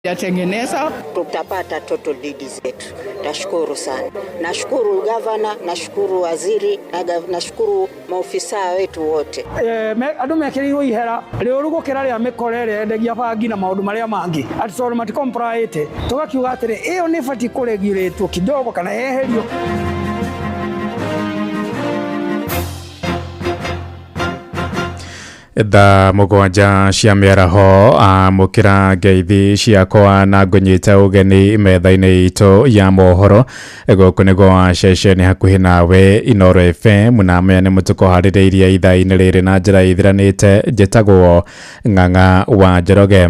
yatengeneza tutapata total deed zetu. Nashukuru sana. Nashukuru gavana, nashukuru waziri, nashukuru maofisa wetu wote. Andu mekirirwo ihera rio rugukira ria mikorere endegia bangi na maundu maria mangi atisoro mati compliant tugakiuga atiri iyo ni fati kuregulatwo kidogo kana yeherio. Da mugwanja cia miaraho mukira ngeithi ciakwa na ngunyite ugeni metha-ini itu ya mohoro guku niguo ceceni hakuhi nawe Inooro FM na mea ni mutuko haririirie ithaa-ini riri na njira ithiranite njitagwo Ng'ang'a wa Njoroge.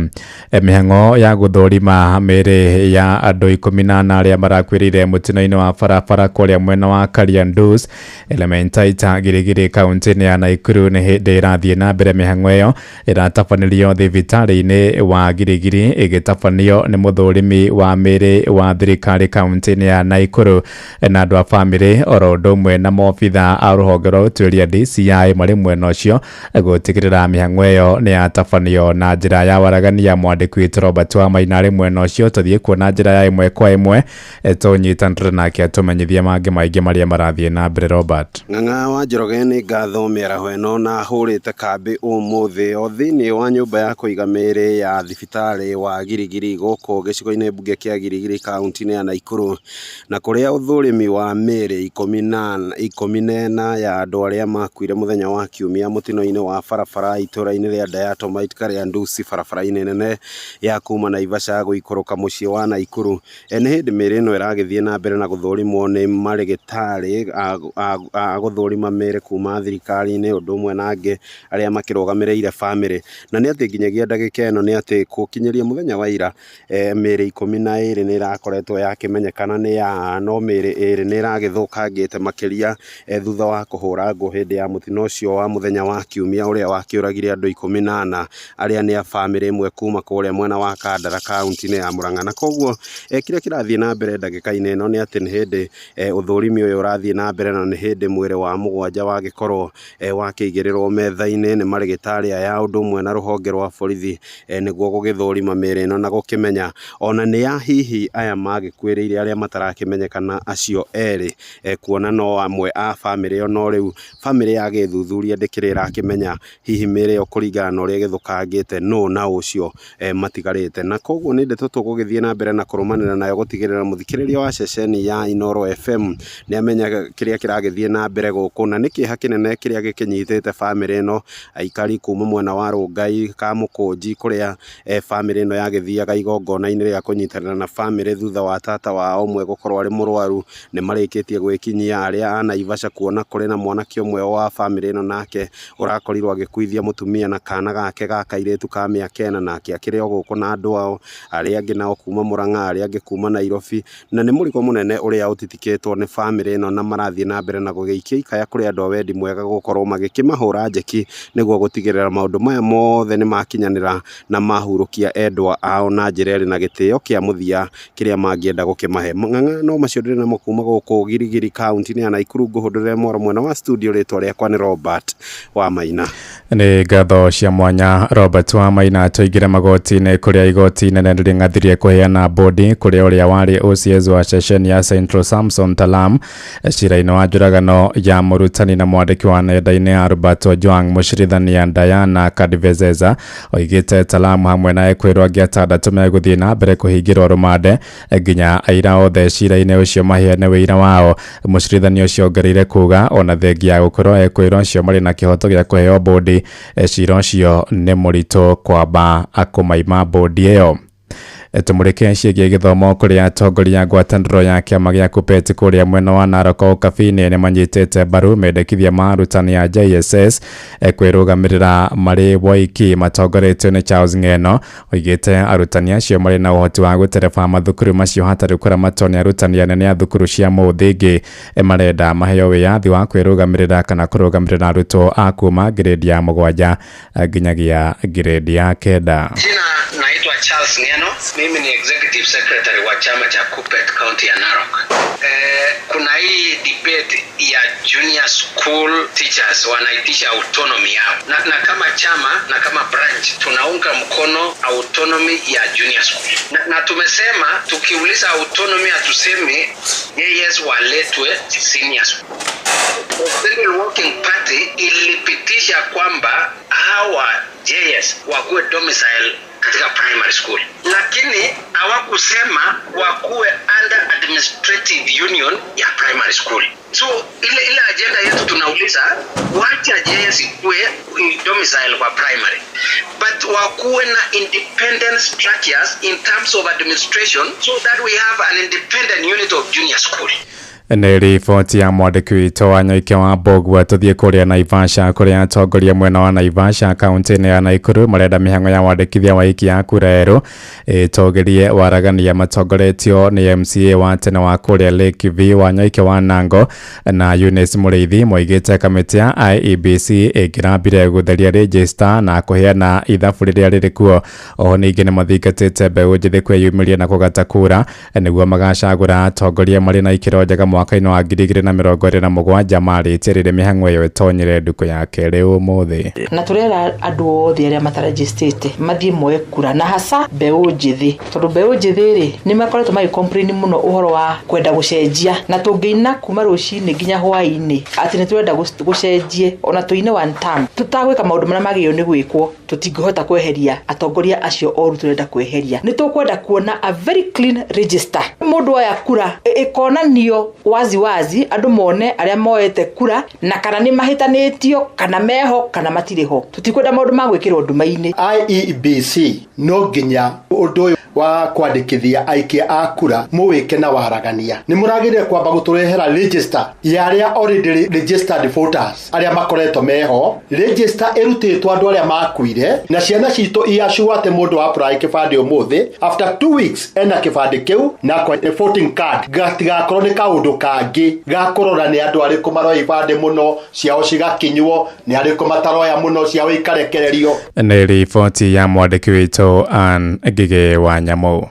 Mihang'o ya guthurima miri ya andu 14 aria marakwirire mutino-ini wa barabara kuria mwena wa Kariandus Elementaita Girigiri kaunti-ini ya Nakuru ni hindi irathie na mbere. Mihang'o iyo iratabanĩrio thibitari-ini wa Girigiri igitabanio ni muthurimi wa miri wa thirikari kaunti-ini ya Nakuru na andu a family oro ũndũ ũmwe na mobitha a rũhonge rwa ũtuĩria DCI mari mwena ũcio gutigirira mihang'o iyo ni yatabanio na njira ya waragania. Mwandĩki witũ Robert Wamaina rĩ mwena ũcio tuthie kuona njira ya imwe kwa imwe tunyitanĩre nake atumenyithie mangi maingĩ maria marathie na mbere. Robert. Ng'ang'a wa Njoroge ni ngatho mĩaraho ĩno na hũrĩte kambi umuthi o thiini wa nyumba ya kuiga mĩĩrĩ ya thibitari wa Girigiri gũkũ gĩcigo-inĩ mbunge kĩa Girigiri kaunti-inĩ ya Nakuru, na kũrĩa ũthũrimi wa mĩĩrĩ 14 ya andũ arĩa makuire mũthenya wa Kiumia mũtino-inĩ wa barabara itũra-inĩ rĩa Diatomite Kariandus barabara-inĩ nene ya kuma Naivasha gũikũrũka mũciĩ wa Nakuru. Nĩ hĩndĩ mĩĩrĩ ĩno ĩragĩthiĩ na mbere na gũthũrimwo nĩ marĩgĩtarĩ a gũthũrima mĩĩrĩ kuma thirikari-inĩ ũndũ ũmwe na angĩ arĩa makĩrũgamĩrĩire family. Na nĩ atĩ nginyagia ndagĩka ĩno nĩ atĩ gũkinyĩria mũthenya wa ira mĩĩrĩ 12 nĩ ĩrakoretwo yakĩmenyekana nĩ ya no mĩĩrĩ ĩrĩ nĩ ĩragĩthũkangĩte makĩria thutha wa kũhũra ngũ hĩndĩ ya mũtino ũcio wa mũthenya wa Kiumia ũrĩa wakĩũragire andũ 18 arĩa nĩ a family ĩmwe kuma kũrĩa mwena wa Kandara kaunti-inĩ ya Murang'a. Na koguo kĩrĩa kĩrathiĩ na mbere ndagĩka-inĩ ĩno nĩ atĩ nĩ hĩndĩ ũthũrimi ũyũ ũrathiĩ na mbere na nĩ hĩndĩ mwĩrĩ wa mũgwanja wagĩkorwo wakĩigĩrĩrwo metha-inĩ nĩ marĩgĩtarĩ aya ũndũ ũmwe na rũhonge rwa borithi nĩguo gũgĩthũrima mĩĩrĩ ĩno na gũkĩmenya ona nĩ ya hihi aya magĩkuĩrĩire arĩa matarakĩmenyekana acio erĩ, kuona no amwe a family ĩyo no rĩu family yagĩthuthuria ndĩkĩrĩ ĩrakĩmenya hihi mĩĩrĩ ĩyo kũringana na ũrĩa ĩgĩthũkangĩte no na ũcio matigarĩte. Na koguo nĩ ndeto tũgũgĩthiĩ na mbere na kũrũmanĩra nayo gũtigĩrĩra mũthikĩrĩria wa ceceni ya Inooro FM nĩ amenya kĩrĩa kĩragĩthiĩ na mbere gũkũ, na nĩ kĩeha kĩnene kĩrĩa gĩkĩnyitĩte family ĩno. Aikari kuma mwena wa Rongai Kamũkũnji kũrĩa family ĩno yagĩthiaga igongona-inĩ rĩa kũnyitanĩra na family thutha wa tata wao ũmwe gũkorwo arĩ mũrwaru nĩ marĩkĩtie gwĩkinyia arĩa a Naivasha, kuona kũrĩ na mwanake ũmwe wa family ĩno nake ũrakorirwo agĩkuithia mũtumia na kana gake ga kairĩtu ka mĩaka 4 nake akĩrĩ o gũkũ na andũ ao, arĩa angĩ nao kuma Murang'a, arĩa angĩ kuma Nairobi, na nĩ mũrigo mũnene ũrĩa ũtitikĩtwo nĩ family ĩno na marathiĩ na mbere na gũgĩikia ikaya kũrĩ andũ a wendi mwega gũkorwo magĩkĩmahũra njeki nĩguo gũtigĩrĩra maũndũ maya mothe nĩ makinyanĩra na mahurũkia endwa ao na njĩra ĩrĩ na gĩtĩo kĩa mũthia kĩrĩa mangĩenda gũkĩmahe. Ng'ang'a no macio ndĩrĩ namo kuma gũkũ Girigiri kaunti-inĩ ya Nakuru, ngũhũndũrĩre mwaro mwena wa studio. Rĩtwa rĩakwa nĩ Robert Wamaina. Nĩ ngatho cia mwanya Robert Wamaina. Tũingĩre magoti-inĩ kũrĩa igoti inene rĩng'athirie kũheana bodi kũrĩa ũrĩa warĩ OCS wa ceceni ya Central Samson Talam cira-inĩ wa njũragano ya mũrutani na mwandĩki wa nenda-inĩ ya Robert Ojwang. Mũcirithania Diana Kadivezeza oigĩte Talam hamwe na ekwĩrwo angĩ 6 megũthiĩ na mbere kũhingĩrwo rũmande nginya aira othe cira-inĩ ũcio maheane wĩira wao. Mũcirithania ũcio ongereire kuga ona thengia ya gũkorwo ekwĩrwo acio marĩ na kĩhoto gĩa kũheo bodi, cira ũcio nĩ mũritũ kwamba akũmaima bodi ĩyo. Tumurike ciĩgiĩ gĩthomo kũrĩa atongoria ngwatanĩro ya kĩama gĩa KUPPET kũrĩa mwena wa Narok Kabini nĩ manyitĩte mbaru mendekithia ma arutani a JSS kwĩrũgamĩrĩra marĩ woiki matongoretio nĩ Charles Ng'eno. Oigĩte arutani acio marĩ na ũhoti wa gũtereba mathukuru macio hatarĩ kũramatwo nĩ arutani anene a thukuru cia mũthingi marenda maheo wĩyathi wa kwĩrũgamĩrĩra kana kũrũgamĩrĩra arutwo a kuma grade ya 7 nginyagia grade ya 9. Naitwa Charles Ng'eno. Mimi ni executive secretary wa chama cha KUPPET county ya Narok. Kuna hii debate ya junior school teachers wanaitisha autonomy yao. Na kama chama na kama branch tunaunga mkono autonomy ya junior school. Na tumesema tukiuliza autonomy hatuseme yes waletwe senior school. The Working Party ilipitisha kwamba hawa JS wakuwe domicile katika primary school, lakini hawakusema wakuwe under administrative union ya primary school. So ile agenda yetu tunauliza wacha JS ikuwe domicile kwa primary, but wakuwe na independent structures in terms of administration so that we have an independent unit of junior school. Nĩ riboti ya mwandĩki witũ wa Nyoike wa Mbũgua. Tũthiĩ kũrĩa Naivasha kũrĩa atongoria mwena wa Naivasha kaunti-inĩ ya Nakuru marenda mĩhang'o ya wandĩkithia wa iki ya kura erũ ĩtongorie waragania matongoretio nĩ MCA wa tene wa kũrĩa Lake V wa Nyoike wa Nango na Eunice Mũrĩithi moigĩte kamĩtĩ ya IEBC ĩngĩrambire gũtheria register na kũheana ithabu rĩrĩa rĩrĩ kuo. Oho ningĩ nĩ mathingatĩte mbeũ njĩthĩ kwĩyumĩria na kũgata kura nĩguo magacagũra atongoria marĩ na ikĩro njega mwaka-inĩ wa 2027 marĩtie rĩrĩ mĩhang'o ĩyo ĩtonyire ndukũ ya kerĩ ũmũthĩ. Na tũrera andũ othe arĩa matarejistĩte mathiĩ moe kura na hasa mbeũ njĩthĩ, tondũ mbeũ njĩthĩ rĩ nĩ makoretwo magĩcomplain mũno ũhoro wa kwenda gũcenjia, na tũngĩina kuma rũcinĩ nginya hwaĩ-inĩ atĩ nĩ tũrenda gũcenjie ona tũine one term, tũtagwĩka maũndũ marĩa magĩrĩirwo nĩ gwĩkwo tũtingĩhota kweheria atongoria acio oru tũrenda kweheria. Nĩ tũkwenda kuona a very clean register, mũndũ oya kura ĩkonanio wazi andũ mone arĩa moete kura na kana nĩ mahĩtanĩtio kana meho kana matirĩ ho. Tũtikwenda maũndũ ma gwĩkĩrwo nduma-inĩ. IEBC no nginya ũndũ ũyũ wa kwandĩkithia aikia a kura mũwĩke na waragania. Nĩ mũragĩrĩire kwamba gũtũrehera register ya arĩa already registered voters arĩa makoretwo meho, register ĩrutĩtwo andũ arĩa makuire na ciana citũ iasure atĩ mũndũ wa apply kĩbandĩ ũmũthĩ after 2 weeks ena kĩbandĩ kĩu na kwa voting card gatigakorwo nĩ kaũndũ kangĩ gakũrora nĩ andũ arĩkũ maroya ibandĩ mũno ciao cigakinywo nĩ arĩkũ mataroya mũno ciao ikarekererio. Nĩ riboti ya mwandĩki witũ Ann Ngigĩ wa Nyamũ.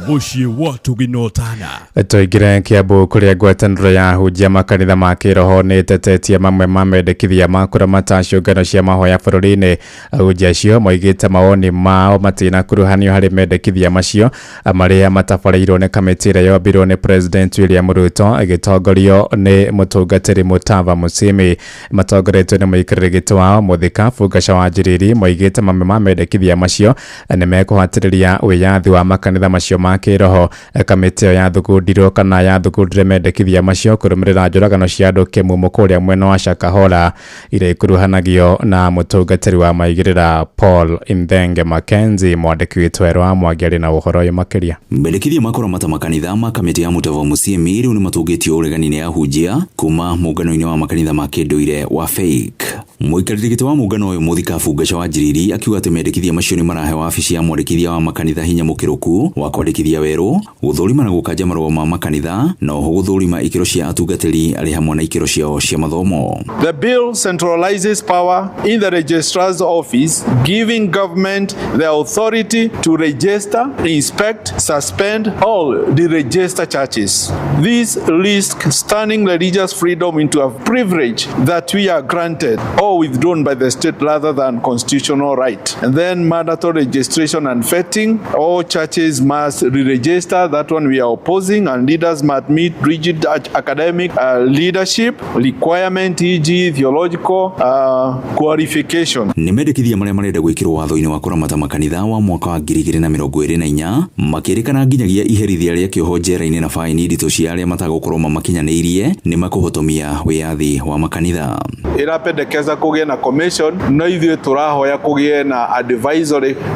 Muciĩ wa Tũginotana. Tũingĩre Kiambu kũrĩa ngwatanĩro ya ahunjia makanitha ma kĩroho nĩ ĩtetetie mamwe ma mendekithia ma kũramata ciũngano cia mahoya bũrũri-inĩ. Ahunjia acio moigĩte mawoni mao matinakuruhanio harĩ mendekithia macio marĩa matabarĩirwo nĩ kamĩtĩ ĩrĩa yombirwo nĩ President William Ruto ĩgĩtongorio nĩ mũtungatĩri Mutava Musyimi. Matongoretio nĩ mũikarĩri gĩtĩ wao Mũthikabu Ngaca Wanjiriri moigĩte mamwe ma mendekithia macio nĩ mekũhatĩrĩria wĩyathi wa makanitha macio ma kĩroho. Kamĩtĩ ya thugundirwo kana ya thugundire mendekithia macio kũrũmĩrĩra njũragano cia andũ kĩmumu kũrĩa mwena wa Shakahola iria ikuruhanagio na mũtungatĩri wa maigĩrĩra Paul Imthenge Mackenzie. Mwandĩki witũ Erwa Mwangi arĩ na ũhoro ũyũ makĩria. Mendekithia ma kũramata makanitha ma kamĩtĩ ya Mutava Musyimi rĩu nĩ matũngĩtio ũregani-inĩ ya ahunjia kuma mũngano-inĩ wa makanitha ma kĩndũire wa FAIC. Mũikarĩri gĩtĩ wa mũngano ũyũ Mũthikabu Ngaca Wanjiriri akiuga atĩ mendekithia macio nĩ marahe wabici ya mwandĩkithia wa makanitha hinya mũkĩrũku wa kwandĩkithia werũ, gũthũrima na gũkanja marũa ma makanitha na oho gũthũrima ikĩro cia atungatĩri arĩ hamwe na ikĩro ciao cia mathomo. The bill centralizes power in the registrar's office, giving government the authority to register, inspect, suspend all deregister churches. This risks turning religious freedom into a privilege that we are granted or withdrawn by the state rather than constitutional right. And then mandatory registration and vetting. All churches must re-register. That one we are opposing, and leaders must meet rigid academic leadership requirement, e.g. theological qualification. Nĩ mendekithia marĩa marenda gwĩkĩrwo watho-inĩ wa kũramata makanitha wa mwaka wa 2024 makĩrĩkana nginyagia iherithia rĩa kĩoho njera-inĩ na faini nditũ cia arĩa matagũkorwo makinyanĩirie nĩ makũhotomia wĩyathi wa makanitha. Ĩrapendekeza kũgĩe na commission, no ithuĩ tũrahoya kũgĩe na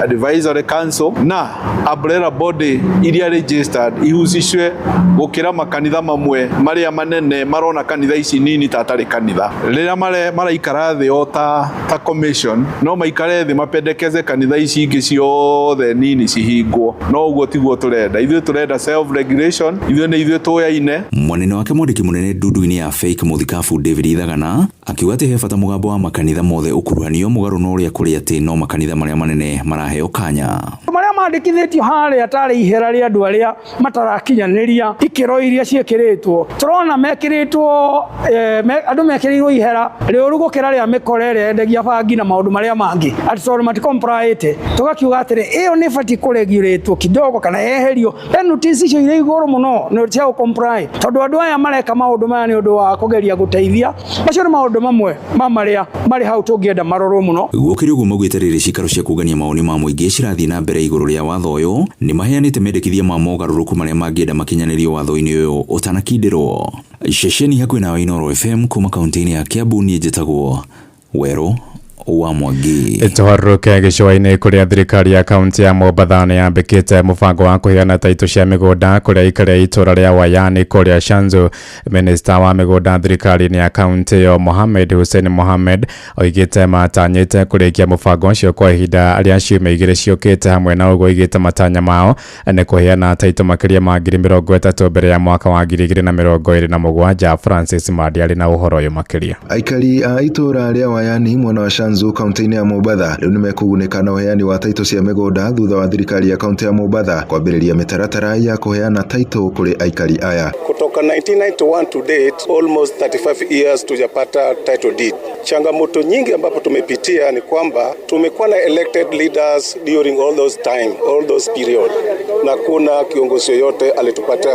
advisory council na umbrella body iria registered ihucicwe gukira makanitha mamwe maria manene marona kanitha ici nini tatari kanitha rira maraikara thi o ta commission no maikare thi mapendekeze kanitha ici ingi ciothe nini cihingwo no uguo tiguo turenda ithuĩ turenda self regulation ithuĩ nĩ ithuĩ tũyaine. Mwanene wake mwandĩki mũnene ndundu-inĩ ya fake Muthikabu David Ithagana akiuga atĩ he bata mũgambo wa makanitha mothe ũkuruhanio mũgarũ na ũrĩa kũrĩ atĩ no makanitha marĩa manene maraheo kanya. Marĩa mandĩkithĩtio harĩa atarĩ ihera rĩa andũ arĩa matarakinyanĩria ikĩro iria ciĩkĩrĩtwo turona mekĩrĩtwo andũ mekĩrĩirwo ihera rĩũru gũkĩra rĩa mĩkora ĩrĩa yendagia bangi na maũndũ marĩa mangĩ atĩ tondũ matikompraĩte tugakiuga atĩrĩ ĩyo nĩ bati kũregulate kidogo kana yeherio penalties icio irĩ igũrũ mũno nĩ cia comply tondũ andũ aya mareka maũndũ maya nĩ ũndũ wa kũgeria gũteithia macio nĩ maũndũ mamwe marĩa marĩ hau tũngĩenda marorwo mũno. Gũkĩrĩ ũguo maugĩte rĩrĩ cikaro cia kũngania mawoni ma mũingĩ cirathiĩ na mbere igũrũ rĩa watho ũyũ nĩ maheanĩte mendekithia ma mogarũrũku marĩa mangĩenda makinyanĩrio watho-inĩ ũyũ ũtanakindĩrwo. Ceceni hakuhĩ na Inooro FM kuma kaunti-inĩ ya Kiambu niĩ njĩtagwo Werũ wa Mwangi. Tũharũrũke gĩcũa-inĩ kũrĩa thirikari ya kaunti ya Mombatha nĩ yambĩkĩte mũbango wa kũheana taitũ cia mĩgũnda kũrĩa aikari a itũũra rĩa Wayani kũrĩa Shanzu. Minista wa mĩgũnda thirikari-inĩ ya kaunti ĩyo Mohamed Hussein Mohamed oigĩte matanyĩte kũrĩkia mũbango ũcio kwa ihinda rĩa ciumia igĩrĩ ciũkĩte hamwe na ũguo oigĩte matanya mao nĩ kũheana taitũ makĩria ma 30,000 mbere ya mwaka wa 2027. Francis Madi arĩ na ũhoro ũyũ makĩria. Aikari a itũũra rĩa Wayani mwena wa Shanzu kaunti-inĩ ya Mombatha rĩu nĩ mekũgunĩka na ũheani wa taitũ cia mĩgũnda thutha wa thirikari ya kaunti ya Mombatha kwambĩrĩria mĩtaratara ya kũheana taitũ kũrĩ aikari aya. Kutoka 1991 to date, almost 35 years tujapata title deed. Changamoto nyingi ambapo tumepitia ni kwamba tumekuwa na elected leaders during all those period. Na kuna kiongozi yoyote alitupata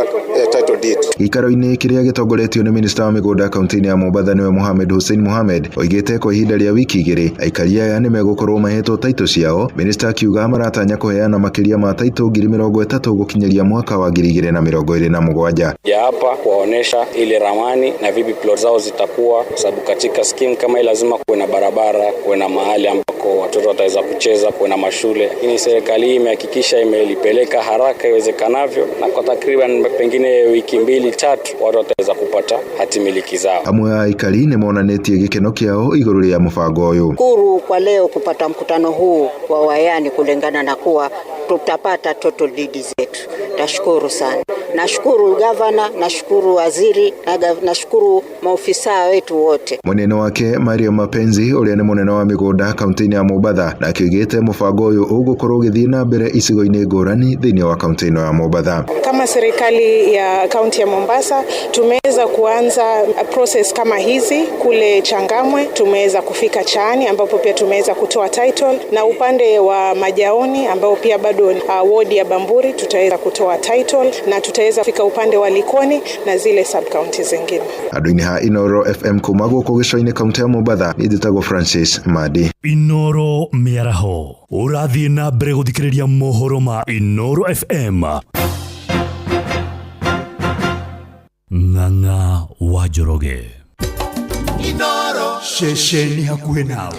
title deed. Gĩikaro-inĩ kĩrĩa gĩtongoretio nĩ minista wa mĩgũnda kaunti-inĩ ya Mombatha nĩwe Mohamed Hussein Mohamed oigĩte kwa ihinda rĩa wiki igĩrĩ aikari aya nĩ megũkorwo mahetwo taitũ ciao. Minista akiuga maratanya kũheana makĩria ma taitũ 30,000 gũkinyaria mwaka wa 2027. Hapa kuwaonesha ile ramani na vipi plot zao zitakuwa, sababu katika scheme kama hii lazima kuwe na barabara, kuwe na mahali ambako watoto wataweza kucheza, kuwe na mashule. Lakini serikali hii imehakikisha imelipeleka haraka iwezekanavyo, na kwa takriban pengine wiki 2-3 watu wataweza kupata hati miliki zao. Amwe aikari nĩ monanĩtie gĩkeno kĩao igũrũ rĩa mũbango ũyũ. Shukuru kwa leo kupata mkutano huu wa Wayani kulingana na kuwa tutapata total deed zetu. Tashukuru sana. Nashukuru gavana, nashukuru waziri, nashukuru maofisa wetu wote. Munene wake Mario Mapenzi ũrĩa nĩ munene wa mĩgũnda kaunti-inĩ ya Mombatha na akiugĩte mũbango ũyũ ũgũkorwo ũgĩthiĩ na mbere icigo-inĩ ngũrani thĩinĩ wa kaunti ĩno ya Mombatha. Kama serikali ya kaunti ya Mombasa tumeweza kuanza process kama hizi kule Changamwe, tumeweza kufika Chaani ambapo pia tumeweza kutoa title, na upande wa Majaoni ambao pia bado ward ya Bamburi tutaweza kutoa title, na tutaweza kufika upande wa Likoni na zile sub county zingine. Andũ-inĩ ha Inooro FM kuma gũkũ gĩcũa-inĩ kaunti ya Mombatha njĩtagwo Francis Madi. Inooro mĩaraho ũrathiĩ na mbere gũthikĩrĩria mohoro ma Inooro FM. Ng'ang'a wa Njoroge. Inooro ceceni hakuhĩ nawe.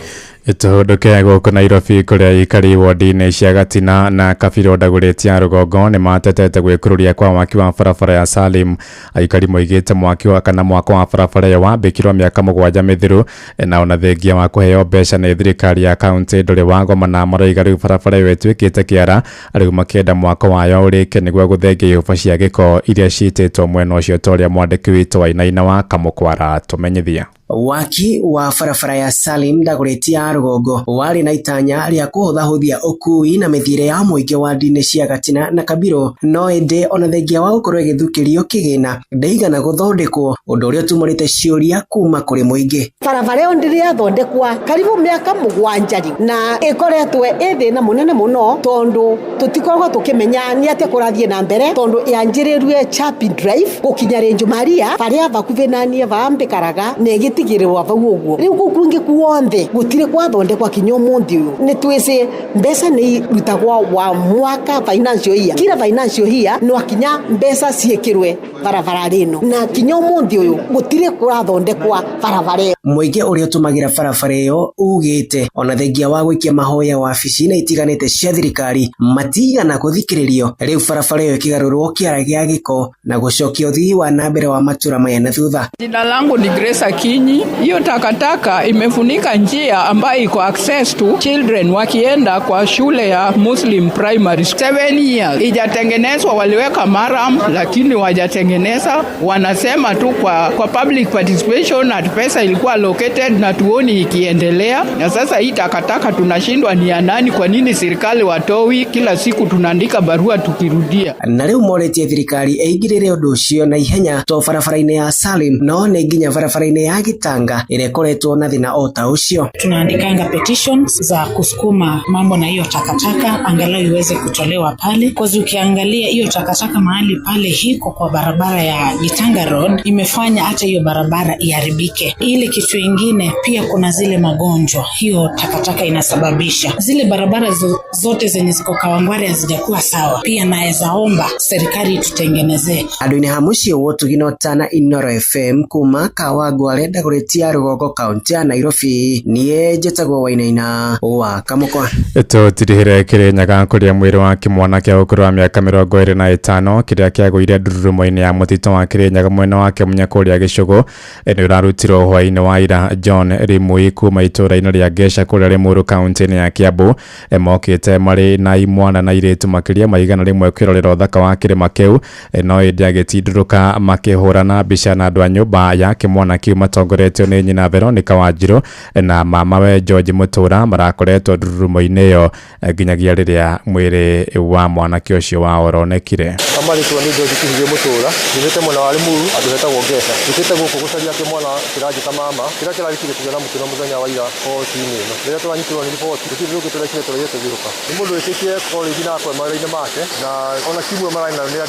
Tũhũndũke gũkũ Nairobi kũrĩa aikari wodi-inĩ cia Gatina na Kabiro Dagoretti ya rũgongo nĩ matetete gwĩkururia kwa mwaki wa barabara ya Salim. Aikari moigĩte mwaki wa barabara ĩyo wambĩkirwo mĩaka 7 mĩthiru na ona thengia wa kũheo mbeca nĩ thirikari ya kaunti ndũrĩ wagoma na maroiga rĩu barabara ĩyo ĩtuĩkĩte kĩara rĩu makĩenda mwako wayo ũrĩke nĩguo gũthengia ihũba cia gĩko iria ciitĩtwo mwena ũcio ta ũrĩa mwandĩki witũ Wainaina wa Kamukwara tũmenyithia. Waki wa barabara ya Salim Dagoretti ya rũgongo warĩ na itanya rĩa kũhũthahũthia ũkui na mĩthiĩre ya mũingĩ wa ndini cia Gatina na Kabiro, no ĩndĩ ona thengia wa gũkorwo ĩgĩthukĩrio kĩgĩna ndaigana gũthondekwo, ũndũ ũrĩa ũtumũrĩte ciũria kuma kũrĩ mũingĩ. Barabara ĩyo ndĩrĩ yathondekwa karibu mĩaka 7 rĩu na ĩkoretwo ĩthĩna mũnene mũno tondũ tũtikoragwo tũkĩmenya nĩ atĩa kũrathiĩ na mbere, tondũ yanjĩrĩrue Chapi Drive gũkinya Renjo Maria barĩa bakuhĩ na niĩ bambĩkaraga na tigirwa baguo riu kukungi kuonthe gutire kwathondekwa kinyo mundi uyu ni twese mbeca ni rutagwa wa mwaka financial year, kila financial year no akinya mbeca ciekirwe barabara rino na kinyo mundi uyu gutire kurathondekwa barabara. muingi uria tumagira barabara iyo ugite ona thengia wa gwikia mahoya wabici-inĩ itiganĩte cia thirikari matigana guthikĩrĩrio. Riu barabara iyo ikigarũrwo kĩara gĩa gĩko na gucokia uthii wa nambere wa matura maya na thutha. Jina langu ni Grace Akinyi. Hiyo takataka imefunika njia ambayo iko access to children wakienda kwa shule ya Muslim Primary 7 years. Ijatengenezwa, waliweka maram lakini wajatengeneza. Wanasema tu kwa public participation na pesa ilikuwa allocated na tuoni ikiendelea. Na sasa hii takataka tunashindwa ni ya nani? Kwa nini serikali watoi? Kila siku tunaandika barua tukirudia. Na riu moretie thirikari eigirire undu ucio na ihenya to barabara-inĩ ya Salim no ne nginya barabara-inĩ ya Gitanga ire koretwo na thina o ta ucio. Tunaandikanga petitions za kusukuma mambo na hiyo takataka angalau iweze kutolewa pale, kwa sababu ukiangalia hiyo takataka mahali pale hiko kwa barabara ya Gitanga Road imefanya hata hiyo barabara iharibike. Ile kitu ingine pia kuna zile magonjwa hiyo takataka inasababisha. Zile barabara zote zenye ziko Kawangware hazijakuwa sawa. Pia naweza omba serikali tutengenezee. Andu-inĩ ha mũciĩ wotuginotana Inoro FM kuma Kawangware Dagoretti Rũgongo kaunti ya Nairobi. Niĩ njĩtagwo Wainaina wa Kamũkwa. Tũtirihĩre Kĩrĩnyaga kũrĩa mwĩrĩ wa kĩmwana kĩa ũkũrũ wa mĩaka 25 kĩrĩa kĩagũire ndururumo-inĩ ya mũtitũ wa Kĩrĩnyaga mwena wa Kĩmunya kũrĩa Gĩcũgũ nĩ ũrarutirwo hwaĩ-inĩ wa ira. John Rimui kuma itũũra-inĩ rĩa Gesha kũrĩa Limuru kaunti-inĩ ya Kiambu mokĩte marĩ na imwana na airĩtu makĩria ma igana rĩmwe kwĩrorera ũthaka wa kĩrĩma kĩu, no ĩndĩ agĩtindũrũka makĩhũrana mbica na andũ a nyũmba ya kĩmwana kĩu matongoretio nĩ nyina Veronica Wanjiru na mamawe George Mutura marakoretwo ndururumo-inĩ ĩyo nginyagia rĩrĩa mwĩrĩ wa mwanake ũcio waoronekire. Amarĩtwo nĩ George Kihigĩ Mutura, nyumĩte mwena wa Limuru, andũ hetagwo Gesha. Njũkĩte gũkũ gũcaria kĩmwana kĩranjĩta mama kĩrĩa kĩrarĩkire kũgĩa na mũtino mũthenya wa ira hoti-inĩ ĩno. Rĩrĩa tũranyitirwo nĩ riboti tũthiũrũrũkĩte tũrekire tũrĩte thiũrũka. Nĩ mũndũ wĩtĩkie korĩgi na akwe mawĩra-inĩ make na ona kimwe mararĩ nayo nĩ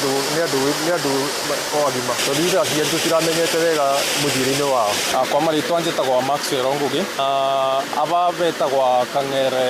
andũ agima. Tondũ ithe aciari tũtiramenyete wega mũthiĩre-inĩ wao. Kwa marĩtwa njĩtagwo Maxwell Ngũgĩ, aba betagwo Kang'ere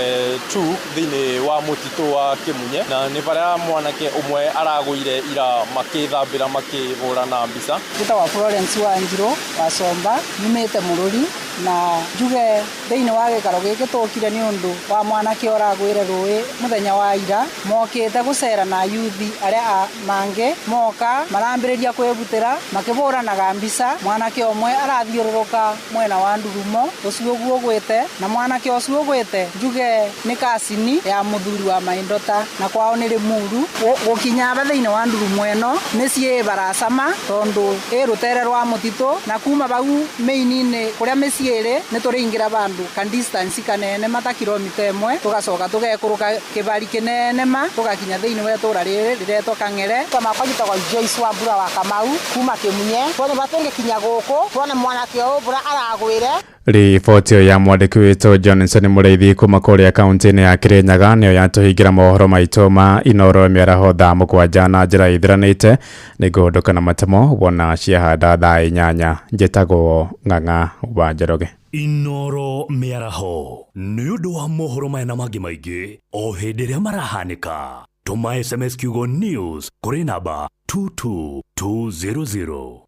2 thĩinĩ wa mũtitũ wa Kĩmunye, na nĩ barĩa mwanake ũmwe aragũire ira makĩthambĩra makĩhũrana mbica. Njĩtagwo Florence Wanjiru wa Somba, nyumĩte Mũrũri na njuge thĩinĩ wa gĩikaro gĩkĩ tũkire nĩ ũndũ wa mwanake ũragũire rũĩ mũthenya wa ira. Mokĩte gũcera na yuthi arĩa mangĩ moka marambĩrĩria kwĩbutĩra makĩhũranaga mbica. Mwanake ũmwe arathiũrũrũka mwena wa Ndurumo ũcio ũguo ũgwĩte, na mwanake ũcio ũgwĩte njuge nĩ kasini ya mũthuri wa Maindota na kwao nĩ Limuru. Gũkinya thĩinĩ wa Ndurumo ĩno nĩ ciĩ baracama tondũ ĩ rũtere rwa mũtitũ, na kuma bau main-inĩ kũrĩa mĩciĩ ĩrĩ nĩ tũrĩingĩra bandũ ka distance kanene mata kilomita 1 tũgacoka tũgekũrũka kĩbari kĩnene ma tũgakinya thĩinĩ wa itũũra rĩrĩ rĩretwo Kang'ere. Kama njĩtagwo Joyce Wambura wa Kamau kuma Kĩmunye, tondũ batũngĩkinya gũkũ tuone mwanake ũyũ mbura aragwĩre. Riboti ĩyo ya mwandĩki witũ Johnson Mũrĩithi kuma kũrĩa kaunti-inĩ ya Kĩrĩnyaga nĩyo yatũhingĩra mohoro maitũ ma Inoro mĩaraho thaa 7 na njĩra ithiranĩte. Nĩngũhũndũka na matemo wona ciahanda thaa 8. Njĩtagwo Ng'ang'a wa Njoroge. Inoro mĩaraho nĩ ũndũ wa mohoro maya na mangĩ maingĩ o hĩndĩ ĩrĩa marahanĩka. Tũma SMS kiugo news kũrĩ namba 22200.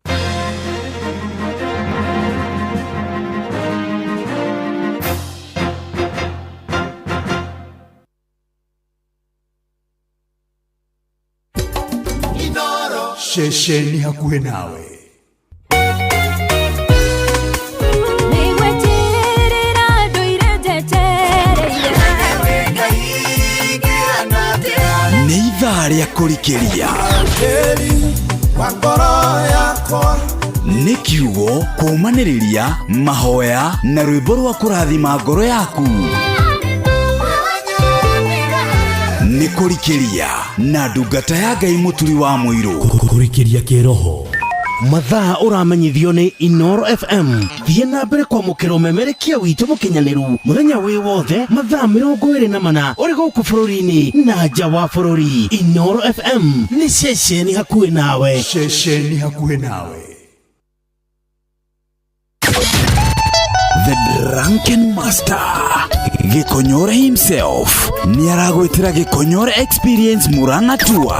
Shesheni hakuwe nawe. Nĩ ithaa rĩa kũrikĩria nĩ kiugo kũmanĩrĩria mahoya na rwĩmbo rwa kũrathima ngoro yaku. Nĩ kũrikĩria na ndungata ya Ngai mũturi wa mũirũ. Kũrikĩria kĩroho mathaa ũramenyithio nĩ Inoro FM. Thiĩ na mbere kwamũkĩra ũmemerekia witũ mũkinyanĩru mũthenya wĩ wothe mathaa 24 ũrĩ gũkũ bũrũri-inĩ na nja wa bũrũri. Inoro FM nĩ ceceni hakuhĩ nawe. Ceceni hakuhĩ nawe. the drunken master Gikonyore himself ni aragwetera Gikonyore experience Murang'a tour.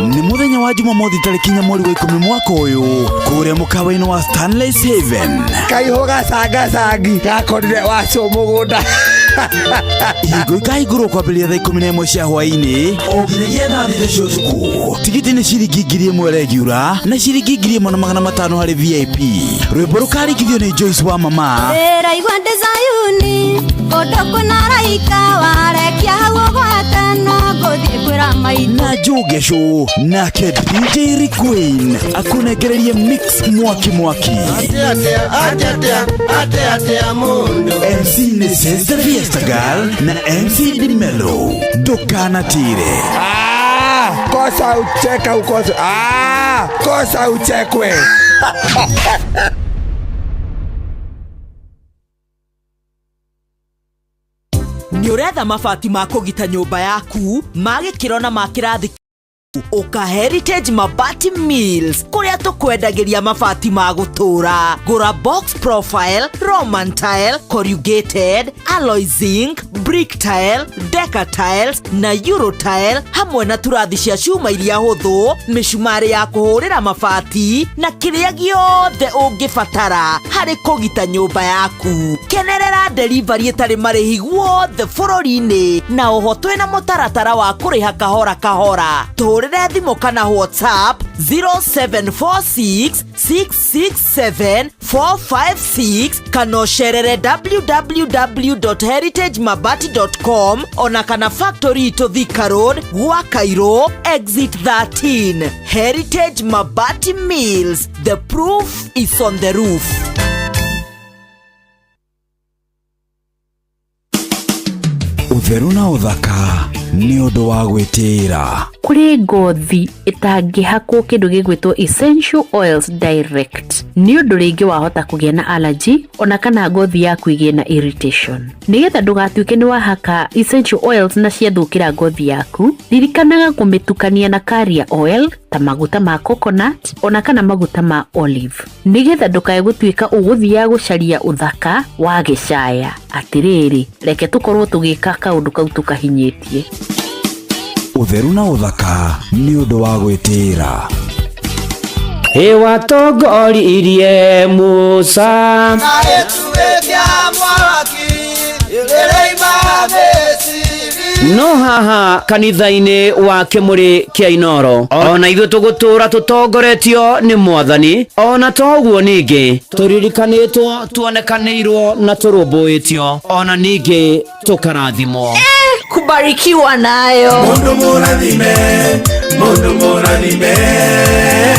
Ni muthenya wa Jumamothi tariki 4 mweri wa 10 mwaka uyu kuria mukawa-ini wa Stanley's Haven. Kaihoga sanga gakorire wacio mugunda Igo ikaigurwo kwambiria thaa 11 cia hwaini oginyagia thaa 4 cia utuku. Tigiti ni ciringi 1,000 regular na ciringi 1,500 hari VIP. Rwimbo rukarikithio ni Joyce wa Mama. Raigua Desayuni kodoko na raika warekia hau gwatano gothie kwira maitho na Jogesho nake DJ Requeen akunegererie mix mwaki ate mundu MC Necessar Fiesta Girl na MC Dimelo Dokana Tire. Kosa ucheka ukosa kosa uchekwe. Ni uretha mabati ma kugita nyumba yaku magikiro na makirathi Oka Heritage Mabati Mills kuria tukwendagiria mabati ma gutura. Gura box profile, Roman tile, corrugated, alloy zinc, brick tile, decker tiles na euro tile hamwe na turathi cia cuma iria huthu, mishumari ya kuhurira mabati na kiria giothe ungibatara hari kugita nyumba yaku. Kenerera delivery itari marihi guothe bururi-ini na uhotwe na mutaratara wa kuriha kahora kahora. Tuhurire thimu kana WhatsApp 0746 667 456 kana usherere www.heritagemabati.com ona kana factory to Thika Road gwa Cairo exit 13. Heritage Mabati Mills, the proof is on the roof. Utheru na uthaka ni undu wa gwitira. Kuri ngothi itangihakwo kindu gigwitwo essential oils direct ni undu ringi wahota kugia na allergy ona kana ngothi yaku igie na irritation. Nigetha ndugatuike ni wahaka essential oils na ciathukira ngothi yaku, ririkanaga kumitukania na carrier oil ta maguta ma coconut ona kana maguta ma olive. Nigetha ndukae gutuika uguthia gucaria uthaka wa gicaya. Atiriri reke tukorwo tugika kaundu kau tukahinyitie. Utheru na uthaka ni undu wa gwitira. Watongori irie Musa no haha kanitha-ini wa Kimuri kia Inoro ona ithuĩ tũgũtũra tũtongoretio nĩ Mwathani ona toguo ningĩ tũririkanĩtwo tuonekanĩirwo na tũrũmbũĩtio ona ningĩ tũkarathimwo. Kubarikiwa nayo mundu murathime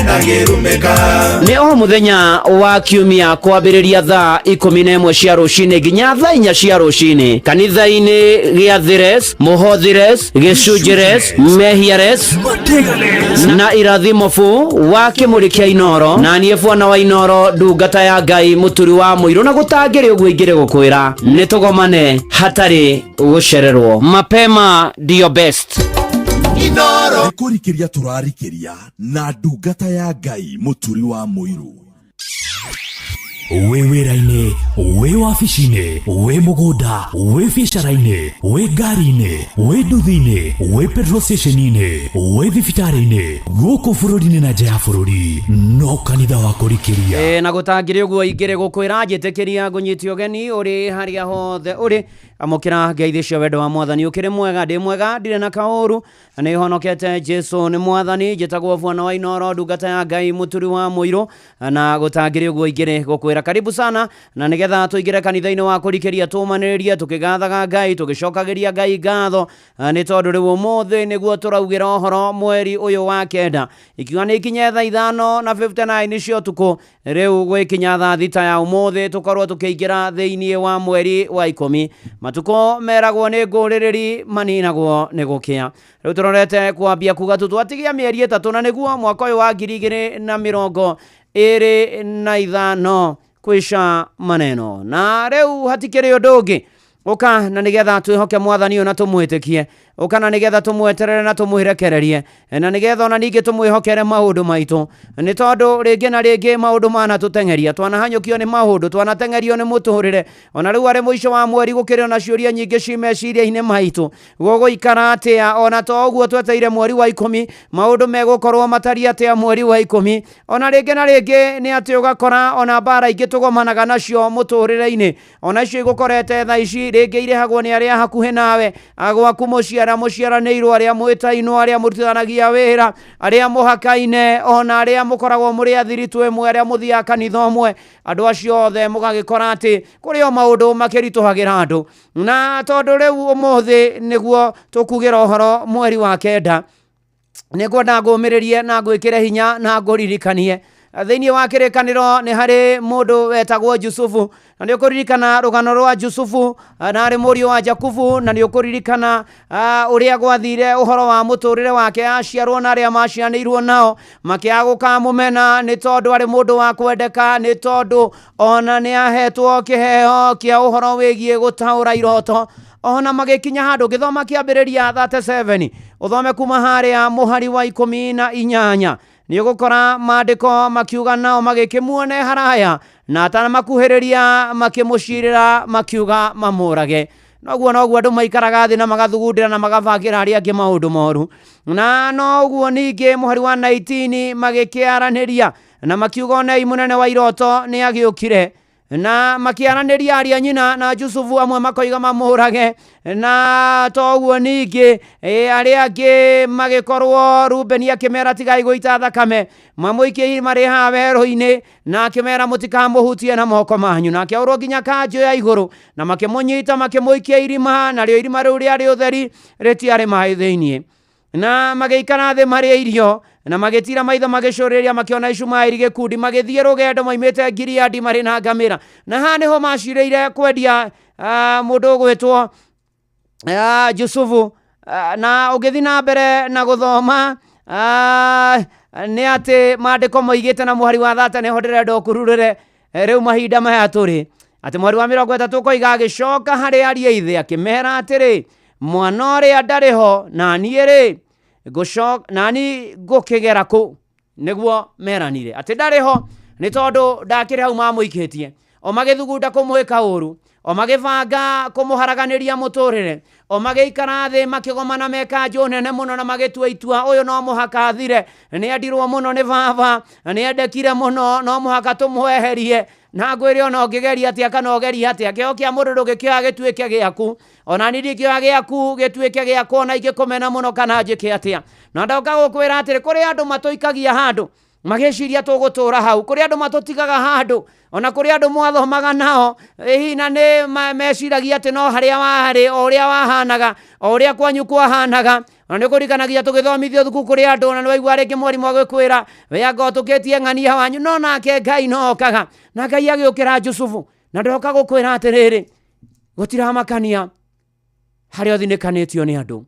nagirumeka. Ni o muthenya wa kiumia kwambĩrĩria thaa 11 cia rũcinĩ nginya thaa 4 cia rũcinĩ kanitha-inĩ gĩa Thires, Muhothires, Gĩcunjĩres, Mehiares na Irathimofu wa Kimuri kia Inoro. Na niĩ bwana wa Inoro ndungata ya Ngai mũturi wa mũirũ na gũtangĩrĩ ũguo ingĩrĩ gũkwĩra nĩ tũgomane hatarĩ gũcererwo. Mapema ndio best. Inoro nikurikiria turarikiria na ndungata ya Ngai mũturi wa mũirũ. We wĩra-inĩ, we wabici-inĩ, we mũgũnda, we biacara-inĩ, we ngari-inĩ, we nduthi-inĩ, we petrol station-inĩ, we thibitarĩ-inĩ, gũkũ bũrũri-inĩ na nja ya bũrũri, no kanitha wa kũrikĩria. Na gũtangĩrĩ ũguo ingĩrĩ gũkwĩra njĩtĩkĩria ngũnyitie ũgeni ũrĩ harĩa hothe ũrĩ amũkĩra ngeithi cia wendo wa Mwathani ũkĩrĩ mwega ndĩ mwega ndirĩ na kaũru nĩ honokete Jesu nĩ Mwathani njĩtagwo bwana wa Inoro ndungata ya Ngai mũturi wa mũirũ na gũtangĩrĩ ũguo ingĩrĩ gũkwĩra karibu sana na nĩgetha tũingĩre kanitha-inĩ wa kũrikĩria tũmanĩrĩrie tũkĩgathaga Ngai tũgĩcokagĩria Ngai ngatho nĩ tondũ rĩu ũmũthĩ nĩguo tũraugĩra ũhoro mweri ũyũ wa kenda ikiuga nĩ ikinye thaa 5:59 cia ũtukũ rĩu gwĩkinya thaa thita ya ũmũthĩ tũkorwo tũkĩingĩra thĩinĩ wa mweri wa 10 matuko meragwo nĩ ngũrĩrĩri maninagwo nĩ gũkĩa. Rĩu tũrorete kwambia kuga tũtwatigia mĩeri 3 na nĩguo mwaka ũyũ wa 2025 kwisha maneno na rĩu hatikĩrĩ ũndũ ũngĩ ũka na nĩgetha twĩhoke Mwathani ona tũmwĩtĩkie ukana nigetha tumweterere na tumuhirekererie na nigetha ona ningi tumwihokere maundu maitu ni tondu ringi na ringi maundu mana tutengeria twanahanyukio ni maundu twanatengerio ni muturire ona riu ari muico wa mweri gukiri na ciuria nyingi cimeciria-ini maitu guguikara atia ona to uguo tweteire mweri wa 10 maundu megukorwo matari atia mweri wa 10 ona ringi na ringi ni ati ugakora ona bara ingi tugomanaga nacio muturire-ini ona icio igukorete tha ici ringi irehagwo ni aria hakuhi nawe agwaku muciaranĩirwo aria mwĩtainwo aria mũrutithanagia wĩra aria mũhakaine ona aria mũkoragwo mũrĩ athiritũ ĩmwe aria mũthiaga kanitha ũmwe andũ acio othe mũgagĩkora atĩ kũrĩ o maũndũ makĩritũhagĩra andũ na tondũ rĩu ũmũthĩ nĩguo tũkugĩra ũhoro mweri wa 9 nĩngwenda ngũmĩrĩrie na ngwĩkĩre hinya na ngũririkanie thĩinĩ wa kĩrĩkanĩro nĩ harĩ mũndũ wetagwo Jusufu na nĩ ũkũririkana rũgano rwa Jusufu na arĩ mũriũ wa Jakubu na nĩ ũkũririkana ũrĩa gwathire ũhoro wa mũtũrĩre wake aciarwo na arĩa macianĩirwo nao makĩaga gũkamũmena nĩ tondũ arĩ mũndũ wa kwendeka nĩ tondũ ona nĩ ahetwo kĩheo kĩa ũhoro wĩgiĩ gũtaũra iroto ona magĩkinya handũ gĩthoma kĩambĩrĩria 37 ũthome kuma harĩa mũhari wa 18 nĩ ũgũkora maandĩko makiuga nao magĩkĩmuone haraya na atamakuhĩrĩria makĩmũcirĩra makiuga mamũrage noguo andũ maikaraga thĩ na magathugundĩra na magabangĩra arĩa angĩ maũndũ moru na noguo ningĩ mũhari wa 19 magĩkĩaranĩria na makiuga onei mũnene wa iroto nĩ agĩũkire na makiaranĩria aria nyina na Jusufu amwe makoiga mamũrage na toguo ningĩ arĩa angĩ magĩkorwo Rubeni akĩmera tigai gũita thakame mamũikie marĩ haha werũ-inĩ na akĩmera mũtikamũhutie na moko manyu na akĩaũrwo nginya kanjũ ya igũrũ na makĩmũnyita makĩmũikia irima narĩo irima rĩu rĩarĩ ũtheri rĩtiarĩ maĩ thĩinĩ na magĩikara thĩ marĩ irio na magĩtira maitho magĩcũrĩria makĩona Ishumaeli gĩkundi magĩthiĩ rũgendo maimĩte Gileadi marĩ na ngamĩra na haha nĩho macirĩire kwendia mũndũ ũgwĩtwo Jusufu na ũgĩthiĩ na mbere na gũthoma nĩ atĩ maandĩko moigĩte na mũhari wa 30 nĩho ndĩrenda ũkururĩre rĩu mahinda maya tũrĩ atĩ mweri wa 30 koiga agĩcoka harĩ ariũ ithe akĩmera atĩrĩ mwana ũrĩa ndarĩ ho na niĩ rĩ nani ngũkĩgera kũ nĩguo meranire atĩ ndarĩ ho nĩ tondũ ndakĩrĩ hau mamũikĩtie o magĩthugunda kũmwĩka ũru o magĩbanga kũmũharaganĩria mũtũrĩre o magĩikara thĩ makĩgomana meka njũ nene mũno na magĩtua itua ũyũ no mũhaka athire nĩ endirwo mũno nĩ baba nĩ endekire mũno no mũhaka tũmweherie na ngwĩre ona ũngĩgeria atĩa kana ũgeria atĩa kĩo kĩa mũndũ ndũgĩkĩoya gĩtuĩke gĩaku ona nĩ ndikĩoya gĩaku gĩtuĩke gĩaku ona ingĩkũmena mũno kana njĩke atĩa na ndoka gũkwĩra atĩrĩ kũrĩ andũ matũikagia handũ magĩciria tũgũtũra hau kũrĩ andũ matũtigaga handũ ona kũrĩ andũ mwathomaga nao hihi na nĩ meciragia atĩ no harĩa warĩ o ũrĩa wahanaga o ũrĩa kwanyu kwahanaga na nĩ kũririkanagia tũgĩthomithio thukuru kũrĩ andũ na nĩ waigua rĩngĩ mwarimũ agĩkwĩra wĩanga ũtũkĩtie ng'ania wanyu no nake Ngai no okaga na Ngai agĩũkĩra Jusufu na ndoka gũkwĩra atĩrĩrĩ gũtiramakania harĩa ũthinĩkanĩtio nĩ andũ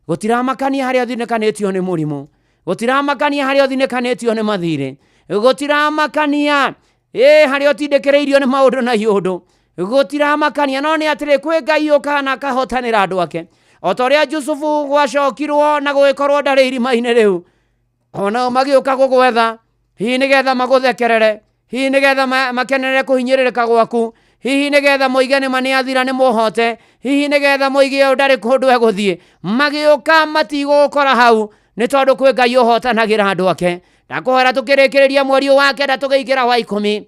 gũtiramakania harĩa ũthinĩkanĩtio nĩ mũrimũ gũtiramakania harĩa ũthinĩkanĩtio nĩ mathirĩ gũtiramakania harĩa ũtindĩkĩrĩirio nĩ maũndũ na iũndũ gũtiramakania no nĩ atĩrĩ kwĩ Ngai ũkaga na akahotanĩra andũ ake o ta ũrĩa Jusufu gwacokirwo na gũgĩkorwo ndarĩ irima-inĩ rĩu onao magĩũka gũgwetha hihi nĩgetha magũthekerere hihi nĩgetha makenerere kũhinyĩrĩrĩka gwaku hihi nĩgetha moige nĩma nĩ athira nĩ mũhote hihi nĩgetha moige ndarĩ kũndũ egũthiĩ magĩũka matigũgũkora hau nĩ tondũ kwĩ Ngai ũhotanagĩra andũ ake ndakũhera tũkĩrĩkĩrĩria mweri wa 9 tũgĩikĩra wa 10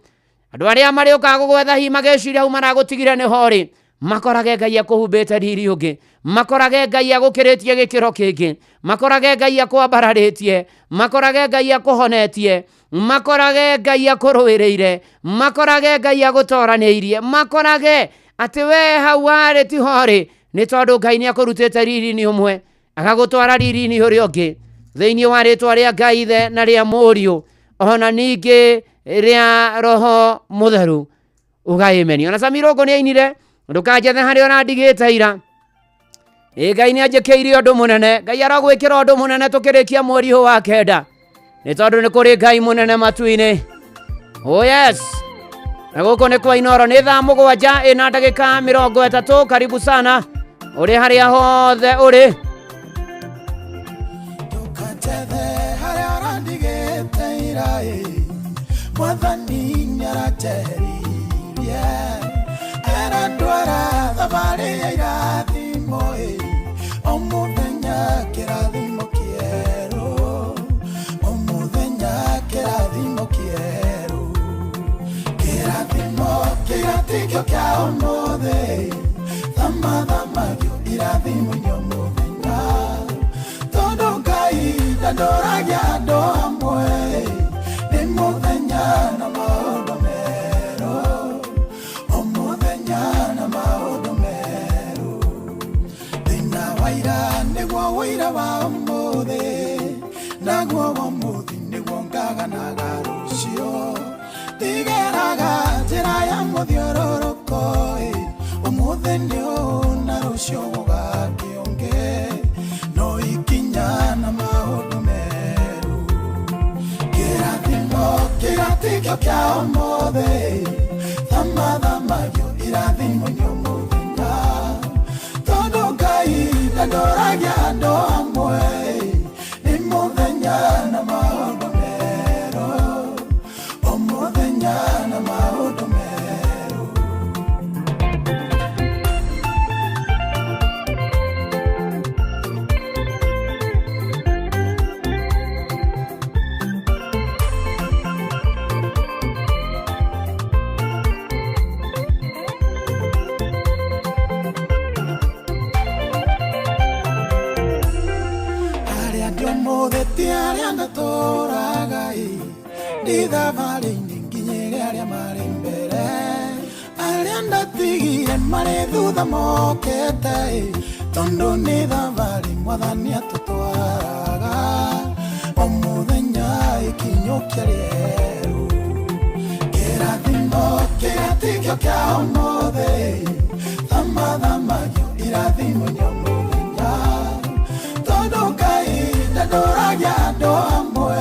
andũ arĩa marĩũkaga gũgwetha hihi magĩciria hau maragũtigire nĩ horĩ makorage Ngai akũhumbĩte riri ũngĩ makorage Ngai agũkĩrĩtie gĩkĩro kĩngĩ makorage Ngai akwambararĩtie makorage Ngai akũhonetie makorage Ngai akũrũĩrĩire makorage Ngai agũtoranĩirie makorage atĩ we hau warĩ ti horĩ nĩ tondũ Ngai nĩ akũrutĩte riri-inĩ ũmwe agagũtwara riri-inĩ ũrĩa ũngĩ thĩinĩ wa rĩtwa rĩa Ngai ithe na rĩa mũriũ ona ningĩ rĩa Roho Mũtheru ugaĩmeni ona Samirũngũ nĩ ainire ndũkanjethe harĩa ũrandigĩte ira Ngai nĩ anjĩkĩire ũndũ mũnene Ngai aragwĩkĩra ũndũ mũnene tũkĩrĩkia mweri ũyũ wa 9 nĩ tondũ nĩ kũrĩ Ngai mũnene matu-inĩ oh yes na gũkũ nĩ kwa Inooro nĩ thaa 7 ĩna ndagĩka 30 karibu sana ũrĩ harĩa hothe ũrĩ njehereire era ndwara thabarĩ ya irathimo o mũthenya kĩrathimo kĩerũ o mũthenya kĩrathimo kĩerũ kĩrathimo kĩgatikio kĩa ũmũthĩ thamathamagio irathimo nyomũthenya tondũ Ngai ndandoragia andũ hamwe nĩ mũthenya na maũndũ merũ o mũthenya na maũndũ merũ thĩna wa ira nĩguo wĩira wa ũmũthĩ naguo wa ũmũthĩ nĩguo ngaganaga rũciũ ndigeraga njĩra ya mũthiũrũrũko ũmũthĩ nĩũ na rũciũ gũgakĩonge no ikinya na maũndũ merũ kĩrathimo kĩgatikio kĩa ũmũthĩ thamathamagio irathimo nyomũthenya tondũ Ngai ndandoragia andũ hamwe nĩ mũthenya na maũndũ merũ o mũthenya na maũndũ merũ arĩa ndatũraga ndĩ thabarĩ-inĩ nginyĩre arĩa marĩ mbere arĩa ndatigire marĩ thutha mokĩte tondũ nĩ thabarĩ Mwathani atũtwaraga o mũthenya ikinyũkia rĩerũ kĩrathimo kĩgatikio kĩa ũmũthĩ thamathamagio irathimo nyomũthenya tondũ Ngai ndandoragia andũ hamwe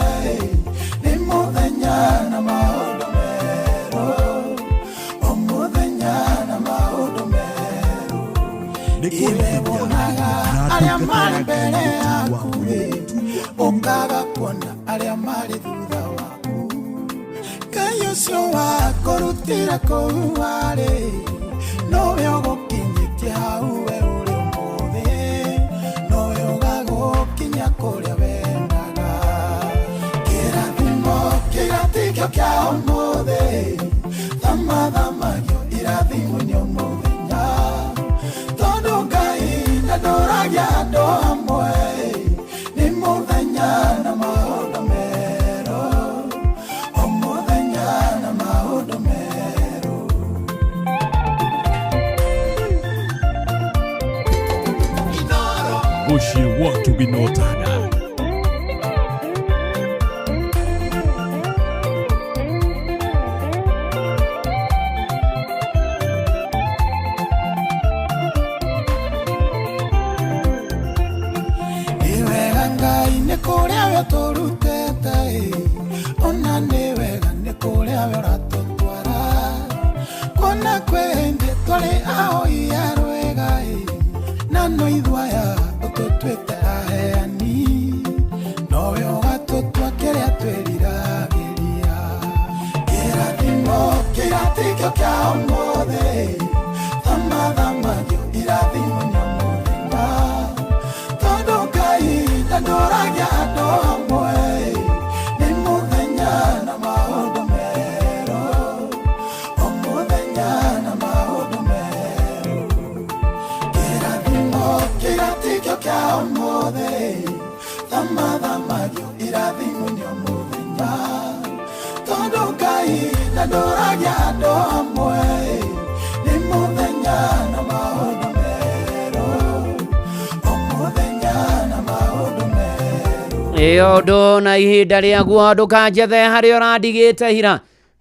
nĩ mũthenya na maũndũ merũ o mũthenya na maũndũ merũ imewonaga arĩa marĩ mbere yaku ũkaga kuona arĩa marĩ thutha waku Ngai ũcio wakũrutire kũu warĩ nowe ũgũkinyĩtie hau we ũrĩ ũmũthĩ nowe ũgagũkinya kũrĩa wendaga kĩrathimo kĩgatikio kĩa ũmũthĩ thamathamagio irathimo nyomũthenya tondũ Ngai ndandoragia andũ hamwe nĩ mũthenya na maũndũ merũ o mũthenya na maũndũ merũ Bushi watu binotana niwega Ngai nĩ kũrĩa we tũrutĩte ona nĩ wega nĩ kũrĩa we ũratũtwara kuona kwĩ hĩndĩ twarĩ ahoi a rwĩga na no ithwaya ũtũtuĩte aheani nowe ũgatũtua kĩrĩa twĩriragĩria kĩrathimo kĩgatikio kĩa ũmũthĩ thamathamagio irathimo nyamũthenya tondũ Ngai ndandoragia andũ hamwe nĩ mũthenya na maũndũ merũ o mũthenya na maũndũ merũ kĩrathimo kĩgatikio kĩa ũmũthĩ thamathamagio irathimo nyamũthenya tondũ Ngai ndandoragia andũ hamwe nĩ mũthenya na maũndũ merũ o mũthenya na maũndũ merũ ũndũ na ihinda rĩaguo ndũkanjethe harĩa ũrandigĩte hira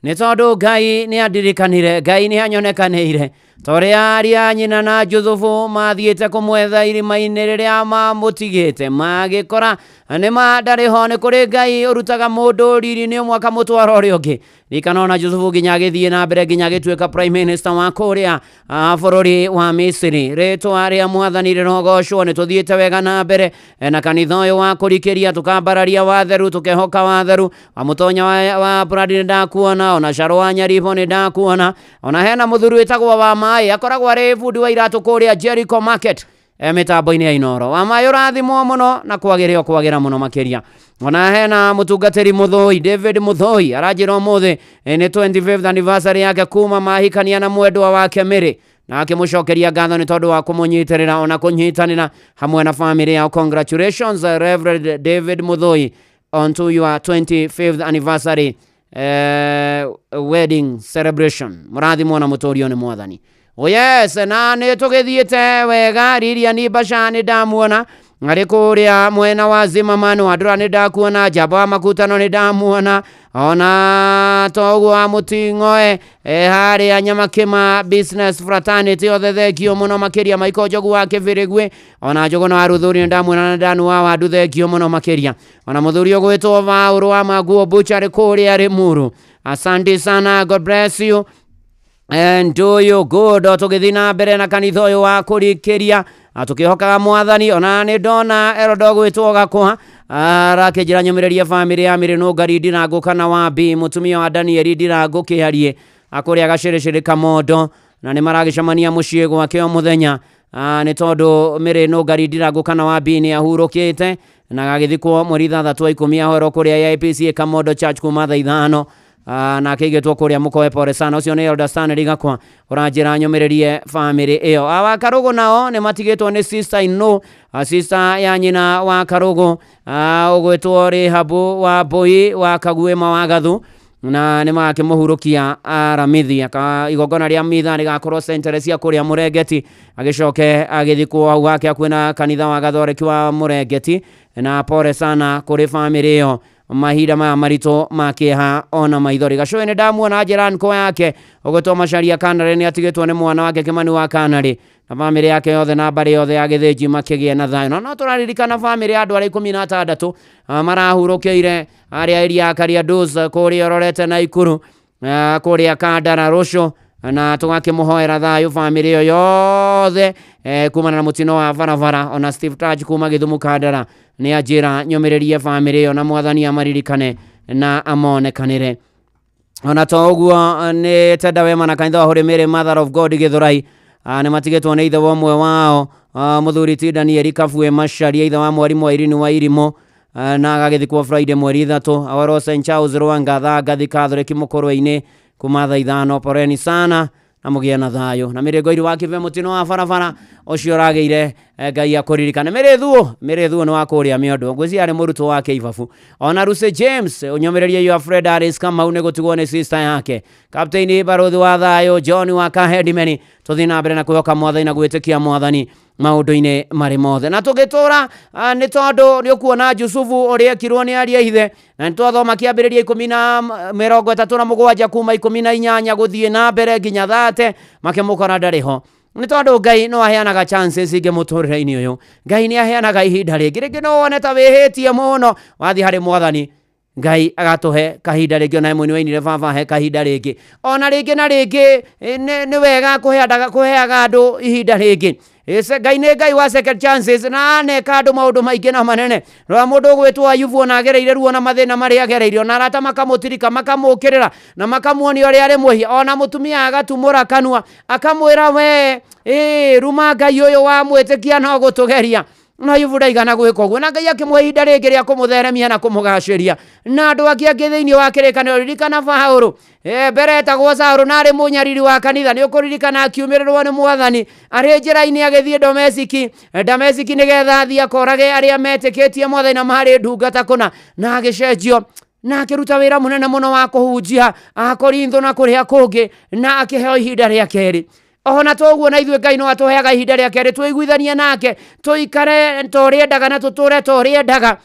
nĩ tondũ Ngai nĩ andirikanire Ngai nĩ anyonekanĩire toria aria nyina na Juthufu mathiĩte kũmwetha irima-inĩ rĩrĩa mamũtigĩte magĩkora nĩma ndarĩ ho. Nĩ kũrĩ Ngai ũrutaga mũndũ riri-inĩ ũmwe akamũtwara ũrĩa ũngĩ. Ririkana ona Juthufu nginya agĩthiĩ na mbere nginya agĩtuĩka prime minister wa kũrĩa bũrũri wa Misiri. Rĩtwa rĩa Mwathani rĩrogocwo. Nĩ tũthiĩte wega na mbere na kanitha ũyũ wa kũrikĩria tũkambararia watheru tũkehoka watheru. Mũtonya wa Brad nĩ ndakuona, ona Caro wa Nyaribo nĩ ndakuona, ona hena mũthuri wĩtagwo wa Maĩ akoragwo arĩ bundi wa iratũ kũrĩa Jericho Market mitambo-inĩ ya Inoro. Wa Maĩ ũrathimwo mũno na kwagĩra mũno makĩria. Ona hena mũtungatĩri Mũthũi, David Mũthũi aranjĩra ũmũthĩ nĩ 25th anniversary yake kuma mahikania na mwendwa wake Mary, na akĩmũcokeria ngatho nĩ tondũ wa kũmũnyitĩrĩra ona kũnyitanĩra hamwe na family yao. Congratulations Reverend David Mũthũi on to your 25th anniversary wedding celebration. Mũrathimwo na mũtũrio nĩ Mwathani. Oh yes, na nĩ tũgĩthiĩte wega. Lilian Basha nĩ ndamuona arĩ kũrĩa mwena wa Zimmerman. Wandũra nĩ ndakuona, Njamba wa Makutano nĩ ndamuona, ona toguo wa Mũting'oe harĩa Nyamakĩma Business Fraternity othe thengio mũno makĩria. Maiko Njogu wa Kĩbĩrĩgwe, ona Njũgũna wa Rũthũri nĩ ndamuona na Ndanu wa Wandu thengio mũno makĩria. Ona mũthuri ũgwĩtwo Vaũrũ wa Maguo Butcher kũrĩa Rĩmuru. Asante sana, God bless you and do you good. Tũgĩthiĩ na mbere na kanitha ũyũ wa kũrikĩria tũkĩhokaga Mwathani. Ona nĩ ndona Erodo gwĩtwo Gakũha arakĩnjĩra nyũmĩrĩrie family ya Mĩrĩnũ Ngari Ndirangũ kana Wambi, mũtumia wa Danieli Ndirangũ Kĩharie akũrĩa Gacĩrĩcĩrĩ Kamondo, na nĩ maragĩcemania mũciĩ gwake o mũthenya nĩ tondũ Mĩrĩnũ Ngari Ndirangũ kana Wambi nĩ ahurũkĩte na agĩthikwo mweri 3 wa 10 ahoro kũrĩa IPC Kamondo Church kuma thaa 5 na kĩigĩtwo kũrĩa Mũkoe pore sana. Ũcio nĩ Elder Stanley Gakwa ũranjĩra nyũmĩrĩrie family ĩyo. Wa Karũgũ nao nĩ matigĩtwo nĩ sister ino, sister ya nyina wa Karũgũ ũgwĩtwo Rĩhabu wa Mbũi wa Kaguĩma wa Gathu, na nĩ makĩmũhurũkia Aramithi. Igongona rĩa mitha rĩgakorwo St. Teresia kũrĩa Mũrengeti, agĩcoke agĩthikwo hau hake hakuhĩ na kanitha wa Gathoreki wa Mũrengeti. Na pore sana kũrĩ family ĩyo mahinda maya maritũ makĩha ona maithori. Gacoĩ nĩ ndamuona njĩra nko yake ũgwĩtwo Macharia Kanarĩ nĩ atigĩtwo nĩ mwana wake Kĩmani wa Kanarĩ na family yake yothe na mbarĩ yothe ya Gĩthĩnji makĩgĩa na thayũ. No tũraririkana family ya andũ arĩa 16 marahurũkĩire arĩa area ya Karianduns kũrĩa Rorete na Ikuru kũrĩa Kandara Rũciũ, na tũgakĩmũhoera thayũ family ĩyo yothe kumana na mũtino wa barabara. Ona Steve Taj kuma Gĩthumu Kandara nĩ anjĩra nyũmĩrĩrie family ĩyo na Mwathani amaririkane na amonekanĩre. Ona to ũguo nĩ Tenda Wema na kanitha wa Holy Mary Mother of God Gĩthũrai nĩ matigĩtwo nĩ ithe wa ũmwe wao mũthuri ti Danieli Kabue Macharia, ithe wa mwarimũ wa Irini wa Irimũ, na agagĩthikwo Friday mweri 3 awaro St. Charles Rwanga Gathi Catholic Mũkũrwe-inĩ kuma thaa 5. Poreni sana na mũgĩe na thayũ. Na Mĩrĩ Ngoiri wa Kĩbe mũtino wa barabara ũcio ũragĩire Ngai akũririkane. Mĩrĩ Thuo nĩ wa kũrĩa Mĩondo, ngwĩciria arĩ mũrutwo wake Ibabu. Ona Lucy James ũnyũmĩrĩrie yo Fred Aris Kamau nĩ gũtigwo nĩ sister yake. Kapteni Baruthi wa thayũ John wa Kahedimeni. Tũthiĩ na mbere na kwĩhoka Mwathani na gwĩtĩkia Mwathani maũndũ-inĩ marĩ mothe. Na tũgĩtũra nĩ tondũ nĩ ũkuona Jusufu ũrĩa ekirwo nĩ ariĩ ithe, na nĩ twathoma kĩambĩrĩria 37 kuma 18 gũthiĩ na mbere nginya 30 makĩmũkora ndarĩ ho. Nĩ tondũ Ngai no aheanaga chances ingĩ mũtũrĩre-inĩ ũyũ. Ngai nĩ aheanaga ihinda rĩngĩ no wone ta wĩhĩtie mũno wathiĩ harĩ Mwathani, Ngai agatũhe kahinda rĩngĩ. Ona imwe nĩ wainire baba he kahinda rĩngĩ, ona rĩngĩ na rĩngĩ nĩ wega kũheaga andũ ihinda rĩngĩ. Ngai nĩ Ngai wa second chances na aneka andũ maũndũ maingĩ na manene. Rora mũndũ ũgwĩtwo Ayubu ona agereire ruo na mathĩna marĩa agereire, ona arata makamũtirika makamũkĩrĩra na makamuonia ũrĩa arĩ mwĩhia. Ona mũtumia agatumũra kanua akamwĩra we ruma Ngai ũyũ wa mwĩtĩkia no gũtũgeria. Na Ayubu ndaigana gwĩka ũguo, na Ngai akĩmũhe ihinda rĩngĩ rĩa kũmũtheremia na kũmũgacĩria. Na andũ angĩ thĩinĩ wa kĩrĩkanĩro, ririkana Paũlũ mbere etagwo Saũlũ na arĩ mũnyariri wa kanitha. Nĩ ũkũririkana akiumĩrĩrwo nĩ Mwathani arĩ njĩra-inĩ agĩthiĩ Dameski nĩgetha athiĩ akorage arĩa metĩkĩtie Mwathani na marĩ ndungata kũna, na agĩcenjio na akĩruta wĩra mũnene mũno wa kũhunjia Akorintho na kũrĩa kũngĩ, na akĩheo ihinda rĩa kerĩ. Ona toguo na ithuĩ Ngai no atũheaga ihinda rĩa kerĩ twĩiguithanie nake, tũikare ta ũrĩa endaga na tũtũre ta ũrĩa endaga.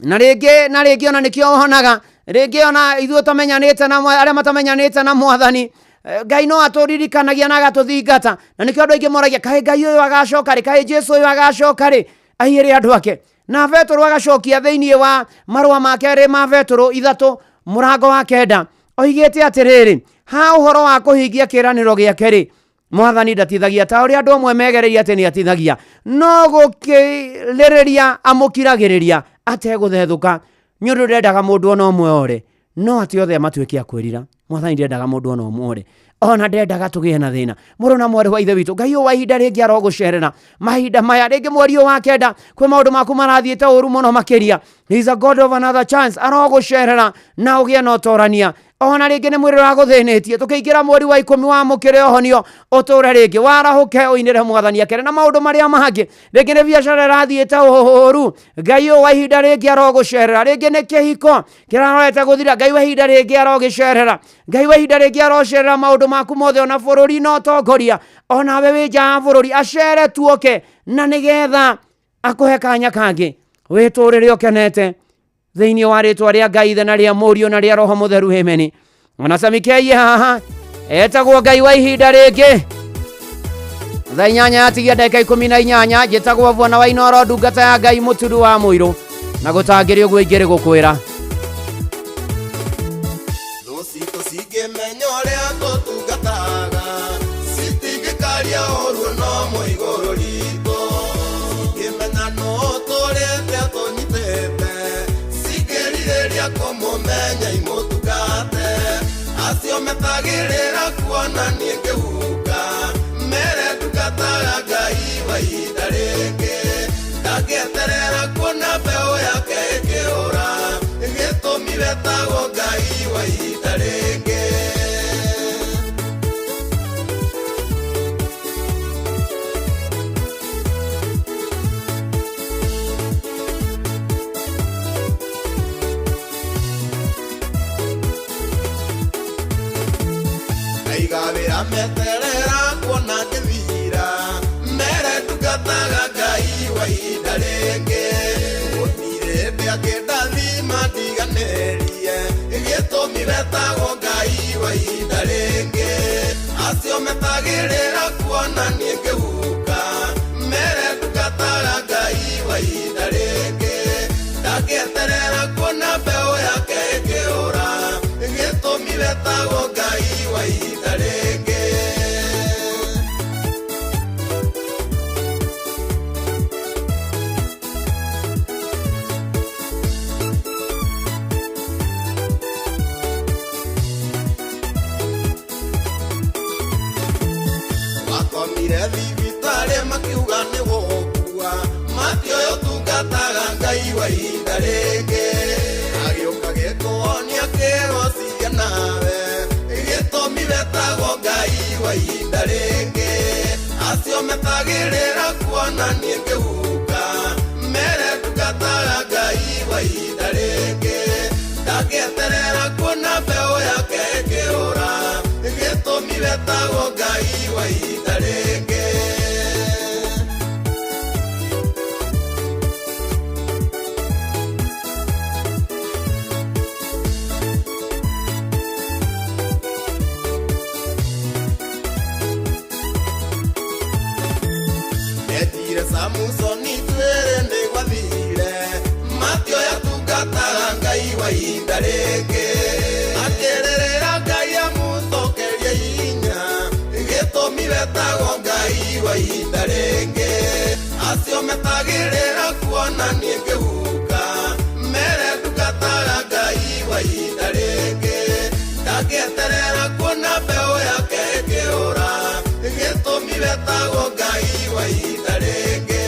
Na rĩngĩ ona nĩkĩo ũhonaga rĩngĩ ona ithuĩ tũmenyanĩte na arĩa matamenyanĩte na Mwathani Ngai no atũririkanagia na agatũthingata, na nĩkĩo andũ aingĩ moragia kaĩ Ngai ũyũ agacoka rĩ, kaĩ Jesu ũyũ agacoka rĩ, aiyĩre andũ ake. Na Petero agacokia thĩinĩ wa marũa make rĩ ma Petero 3 mũrango wa 9 oigĩte atĩrĩrĩ, ha ũhoro wa kũhingia kĩĩranĩro gĩake rĩ, Mwathani ndatithagia ta ũrĩa andũ amwe megereirie atĩ nĩ atithagia, no gũkĩrĩrĩria amũkiragĩrĩria ategũthethũka, nĩ ũndũ ndendaga mũndũ ona ũmwe ore, no atĩ othe matuĩke a kwĩrira. Mwathani ndendaga mũndũ ona ũmwe ore, ona ndendaga tũgĩe na thĩna. Mũrũ na mwarĩ wa ithe witũ, Ngai wa ihinda rĩngĩ arogũcerera mahinda maya, rĩngĩ mweri wa 9 kwĩ maũndũ maku marathiĩte ũru mũno makĩria. He is a God of another chance, arogũcerera na ũgĩe na ũtorania. Ona rĩngĩ nĩ mwĩrĩ wagũthĩnĩtie, tũkĩingĩra mweri wa 10 wa mũkĩre ũhonio, ũtũre rĩngĩ warahũke ũinĩre Mwathani akere na maũndũ marĩa mangĩ. Rĩngĩ nĩ biacara ĩrathiĩte ũru, Ngai wa ihinda rĩngĩ arogũcerera. Rĩngĩ nĩ kĩhiko kĩrarorete gũthira, Ngai wa ihinda rĩngĩ arogĩcerera. Ngai wa ihinda rĩngĩ arocerera maũndũ maku mothe, ona bũrũri na ũtongoria, ona we wĩ nja ya bũrũri acere tuoke, na nĩgetha akũhe kanya kangĩ wĩtũrĩre ũkenete thĩinĩ wa rĩtwa rĩa Ngai ithe na rĩa Mũriũ na rĩa Roho Mũtheru, amen. Ona samikei haha etagwo Ngai wa ihinda rĩngĩ. Thaa 8 yatigia ndagĩka 18 njĩtagwo Bwana wa Inoro, ndungata ya Ngai mũturu wa mũirũ, na gũtangĩrĩ ũguo ingĩrĩ gũkwĩra Thũcitũ cingĩmenya ũrĩa tũtungataga, citingĩkaria ũruo no mũigũrũ ritũ, cingĩmenya no tũrĩte tũnyitĩte, cingĩrirĩria kũmũmenya imũtungate, acio metagĩrĩra kuona niĩ ngĩhuka, mere ndungataga Ngai wa ihinda rĩngĩ, ndangĩeterera kuona mbeũ yake ĩkĩũra, gĩtũmi wetagwo Ngai wa ihinda rĩngĩ. Aigawĩra meterera kuona ngĩthira, mere ndungataga Ngai wa ihinda rĩngĩ, gũtirĩ ndĩakĩndathima ndiganĩrie, gĩtũmi wetagwo Ngai wa ihinda rĩngĩ, acio metagĩrĩra kuona niĩ ngĩhuka, mere ndungataga Ngai wa ihinda rĩngĩ, ndangĩeterera kuona mbeũ yake ĩkĩũra, gĩtũmi wetagwo Ngai wa ihinda rĩngĩ. Wakomire thibitarĩ makiuga nĩ gũkua, matioĩ ũtungataga Ngai wa ihinda rĩngĩ, agĩũka gĩkũonia kĩgociria nawe, gĩtũmi wetagwo Ngai wa ihinda rĩngĩ, acio metagĩrĩra kuona niĩ ngĩhuka, mere ndungataga Ngai wa ihinda rĩngĩ, ndangĩeterera kuona mbeũ yake ĩkĩũra, gĩtũmi wetagwo Ngai wa ihinda rĩngĩ. Etire Samusoni twĩrĩ nĩ gwathire, matioĩ atungataga Ngai wa ihinda rĩngĩ, akĩrĩrĩra Ngai amũcokerie hinya, gĩtũmi wetagwo Ngai wa ihinda rĩngĩ, acio metagĩrĩra kuona niĩ ngĩhuka, mere ndungataga Ngai wa ihinda rĩngĩ, ndangĩeterera kuona mbeũ yake ĩkĩũra, gĩtũmi wetagwo Ngai wa ihinda rĩngĩ.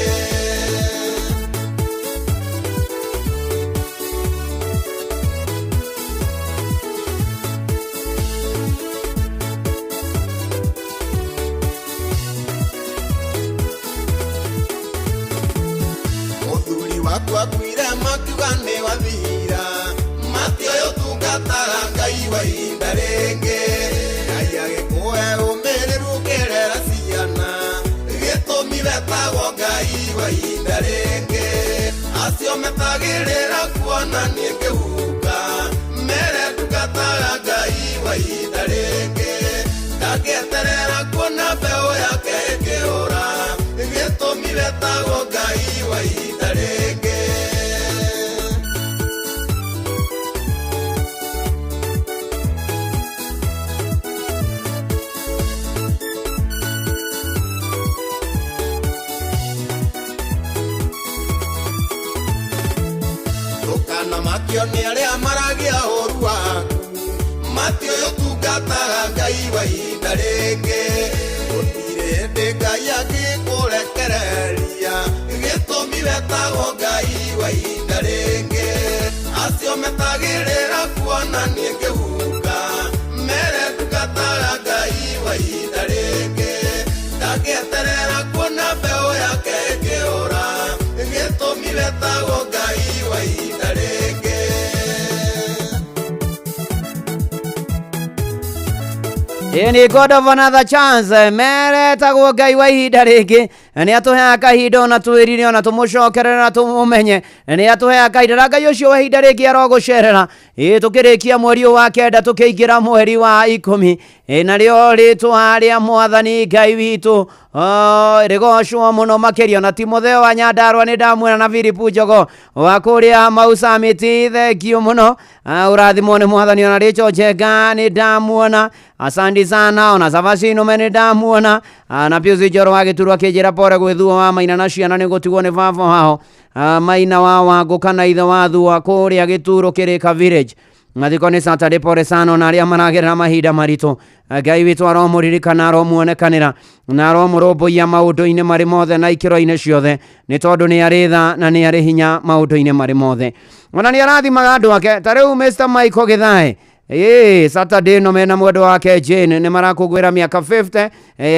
Mũthuri waku akuire makiuga nĩ wathira, matioĩ ũtungataga Ngai wa ihinda rĩngĩ, Ngai agĩkũhe ũmĩrĩru ũkĩrera ciana, gĩtũmi wetagwo Ngai wa ihinda rĩngĩ, acio metagĩrĩra kuona niĩ ngĩhuka, mere ndungataga Ngai wa ihinda rĩngĩ, ndagĩeterera kuona mbeũ yake ĩkĩũra gĩtũmi wetagwo Ngai wa ihinda rĩngĩ. Ndũkana makĩoni arĩa maragia ũru waku Matio yotungataga Ngai wa ihinda rĩngĩ gũtirĩ hĩndĩ Ngai angĩkũrekereria gĩtũmi wetagwo Ngai wa ihinda rĩngĩ acio metagĩrĩra kuona niĩ ngĩhuka mere ndungataga Ngai wa ihinda rĩngĩ ndagĩeterera kuona mbeũ yake ĩkĩũra gĩtũmi wetagwo Ngai wa ihinda rĩngĩ. Ini God of another chance mere tagwo Ngai wa ihinda rĩngĩ nĩ atũheaga kahinda ona twĩrire ona tũmũcokerere na tũmũmenye nĩ atũheaga kahinda na Ngai ũcio wa ihinda rĩngĩ arogũcerera tũkĩrĩkia mweri wa kenda tũkĩingĩra mweri wa 10 narĩo rĩtwa rĩa Mwathani Ngai witũ rĩgocwo mũno makĩria na Timotheo wa Nyandarua nĩ ndamuona na Philipu Njogo wa kũrĩa Mau Summit thengio mũno ũrathimwo nĩ Mwathani ona Rachel Njenga nĩ ndamuona asante sana ona Savasino nĩ ndamuona na Pius Njoro wa Gĩturwa kĩnjĩra pore gwĩthua wa Maina na ciana nĩ gũtigwo nĩ baba wao Maina wa Wangũ kana ithe wa thua kũrĩa Gĩturo Kĩrĩka Village mathiko nĩ Saturday pore sana na arĩa maragerera mahinda maritũ Ngai witũ aromũririkana aromuonekanĩra na aromũrũmbũiya maũndũ-inĩ marĩ mothe na ikĩro-inĩ ciothe nĩ tondũ nĩ arĩ tha na nĩ arĩ hinya maũndũ-inĩ marĩ mothe ona nĩ arathimaga andũ ake ta rĩu Mr. Michael Gĩthae Saturday no mena mwendo wake Jane nĩ marakũngũĩra mĩaka 50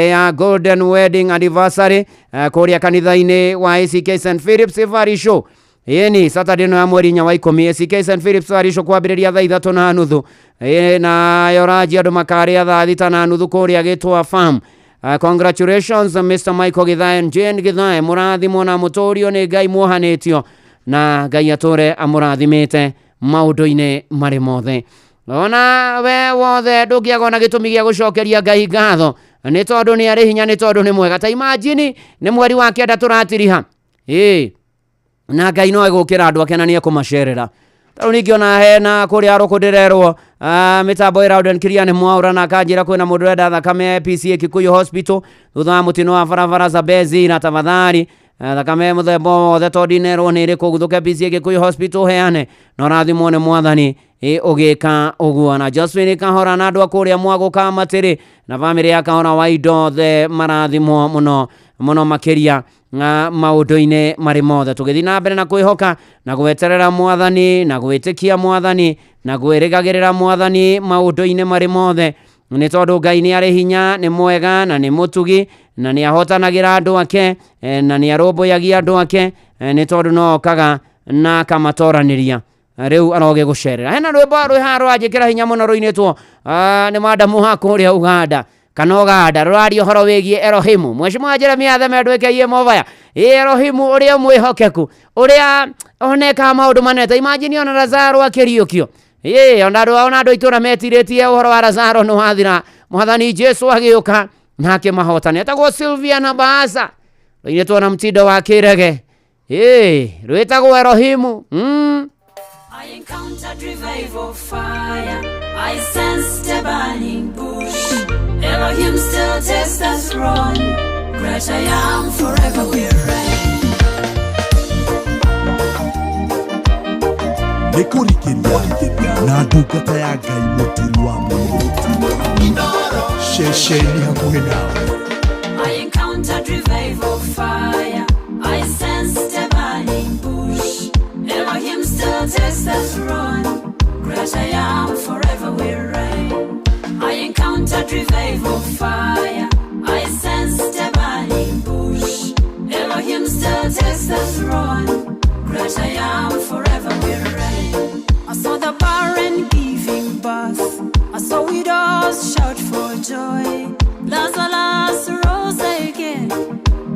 ya golden wedding anniversary kũrĩa kanitha-inĩ wa ACK St. Philip's Valley Show Yeni Saturday no ya mweri nya wa 10 ACK St. Philip's Valley Show kwambĩrĩria thaa 3:30 na yoraji andũ makarĩa thaa 5:30 kũrĩa Gĩtwa Farm. Congratulations Mr. Michael Gĩthae Jane Gĩthae mũrathimwo na mũtũrio nĩ Ngai muohanĩtio na Ngai atũre amũrathimĩte maũndũ-inĩ marĩ mothe. Ona we wothe ndũngĩaga na gĩtũmi gĩa gũcokeria Ngai ngatho nĩ tondũ nĩ arĩ hinya nĩ tondũ nĩ mwega ta imagine nĩ mweri wa kenda tũratiriha na Ngai no egũkĩra andũ ake na nĩ ekũmacerera tarĩu ningĩ ona hena kũrĩa arũkũndĩrerwo mĩtambo ĩraũden Kirian Mwaura na akanjĩra kwĩna mũndũ ũrenda thakame PCA Kikuyu Hospital thutha wa mũtino wa barabara za Bezi na tafadhali thakame mũthemba wothe tondũ ndinerwo nĩ ĩrĩ kũguthũke PCA Kikuyu Hospital heane na ũrathimwo nĩ Mwathani ũgĩka ũguo na Josephine Kahora na andũ a kũrĩa Mwagũka Matĩrĩ na bamĩrĩ ya Kahora wa Idothe marathimwo mũno makĩria maũndũ-inĩ marĩ mothe tũgĩthiĩ na mbere na kwĩhoka na gweterera Mwathani na gwĩtĩkia Mwathani na gwĩrĩgagĩrĩra Mwathani maũndũ-inĩ marĩ mothe nĩ tondũ Ngai nĩ arĩ hinya nĩ mwega na nĩ mũtugi na nĩ ahotanagĩra andũ ake na nĩ arũmbũyagia andũ ake nĩ tondũ no okaga na akamatoranĩria rĩu aroge gũcerera hena rwĩmbo rwĩha rũranjĩkĩra hinya mũno rũinĩtwo nĩ madamu ha kũrĩa Uganda kana Uganda rũraria ũhoro wĩgiĩ Elohimu Mheshimiwa Jeremiah Themendo aka Movaya Elohimu ũrĩa mwĩhokeku ũrĩa oneka maũndũ manene imagine ona Lazaro akĩriũkio ona andũ itũra metirĩtie ũhoro wa Lazaro nĩ wathira Mwathani Jesu agĩũka na akĩmahotania etagwo Sylvia na Baasa rũinĩtwo na mtindo wa kĩrege rwĩtagwo Elohimu I encountered revival fire. I sensed a burning bush. Elohim still takes us run. Great I am, forever we reign. Nikurikiria na ndungata ya Ngai mũturi wa shesheni hakuhĩ nawe. I encountered revival fire. I sensed a burning bush. Elohim still takes us run. Great I am, forever we reign. I encountered revival fire. I sensed a burning bush. Elohim still takes us run. Great I am, forever we reign. I saw the barren giving birth. I saw widows shout for joy. Lazarus rose again.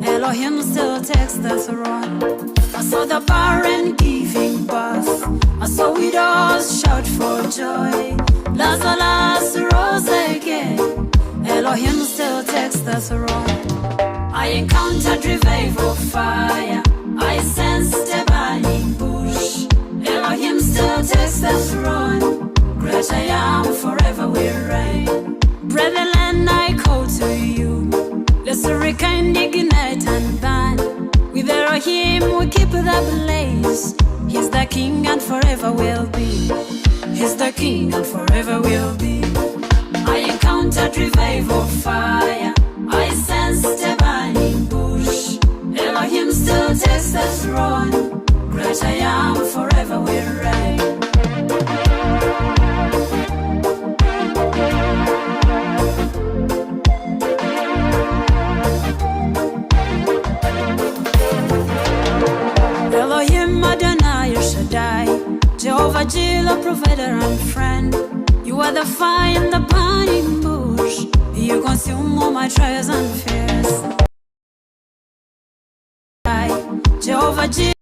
Elohim still takes the throne. I saw the barren giving birth. I saw widows shout for joy. Lazarus rose again. Elohim still takes the throne. I encountered revival fire. I sensed a burning bush. Elohim still takes the throne. Great I am, forever will reign. Brethren, I call to you. Let's rekindle, ignite and burn. With Elohim we keep the blaze. He's the King and forever will be. He's the King and forever will be. I encountered revival fire. I sensed a burning bush. Elohim still takes the throne. Great I am, forever will reign. Elohim Adonai El Shaddai, Jehovah Jireh, provider and friend. You are the fire in the burning bush. You consume all my trials and fears. Jehovah Jireh,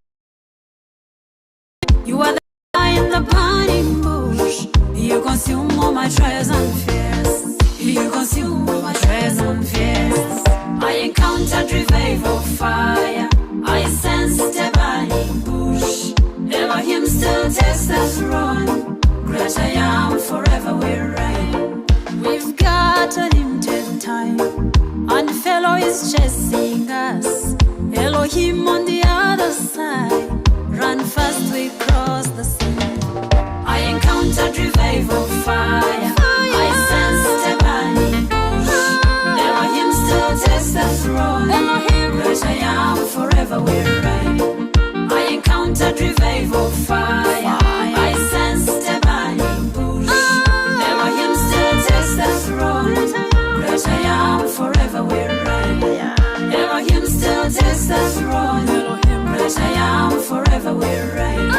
you are the fire in the burning bush. You consume all my trials and fears. You consume all my trials and fears. I encountered revival fire. I sensed a burning bush. Elohim still takes the throne. Great I am, forever will reign. We've got a limited time, and fellow is chasing us. Elohim on the other side. Run fast, we cross the sea. I encountered revival fire. I sensed a burning bush. Elohim still takes the throne. Great I am, forever will reign. I encountered revival fire. I sensed a burning bush. Elohim still takes the throne. Great I am, forever will reign. Elohim still takes the throne. Great I am, forever will reign.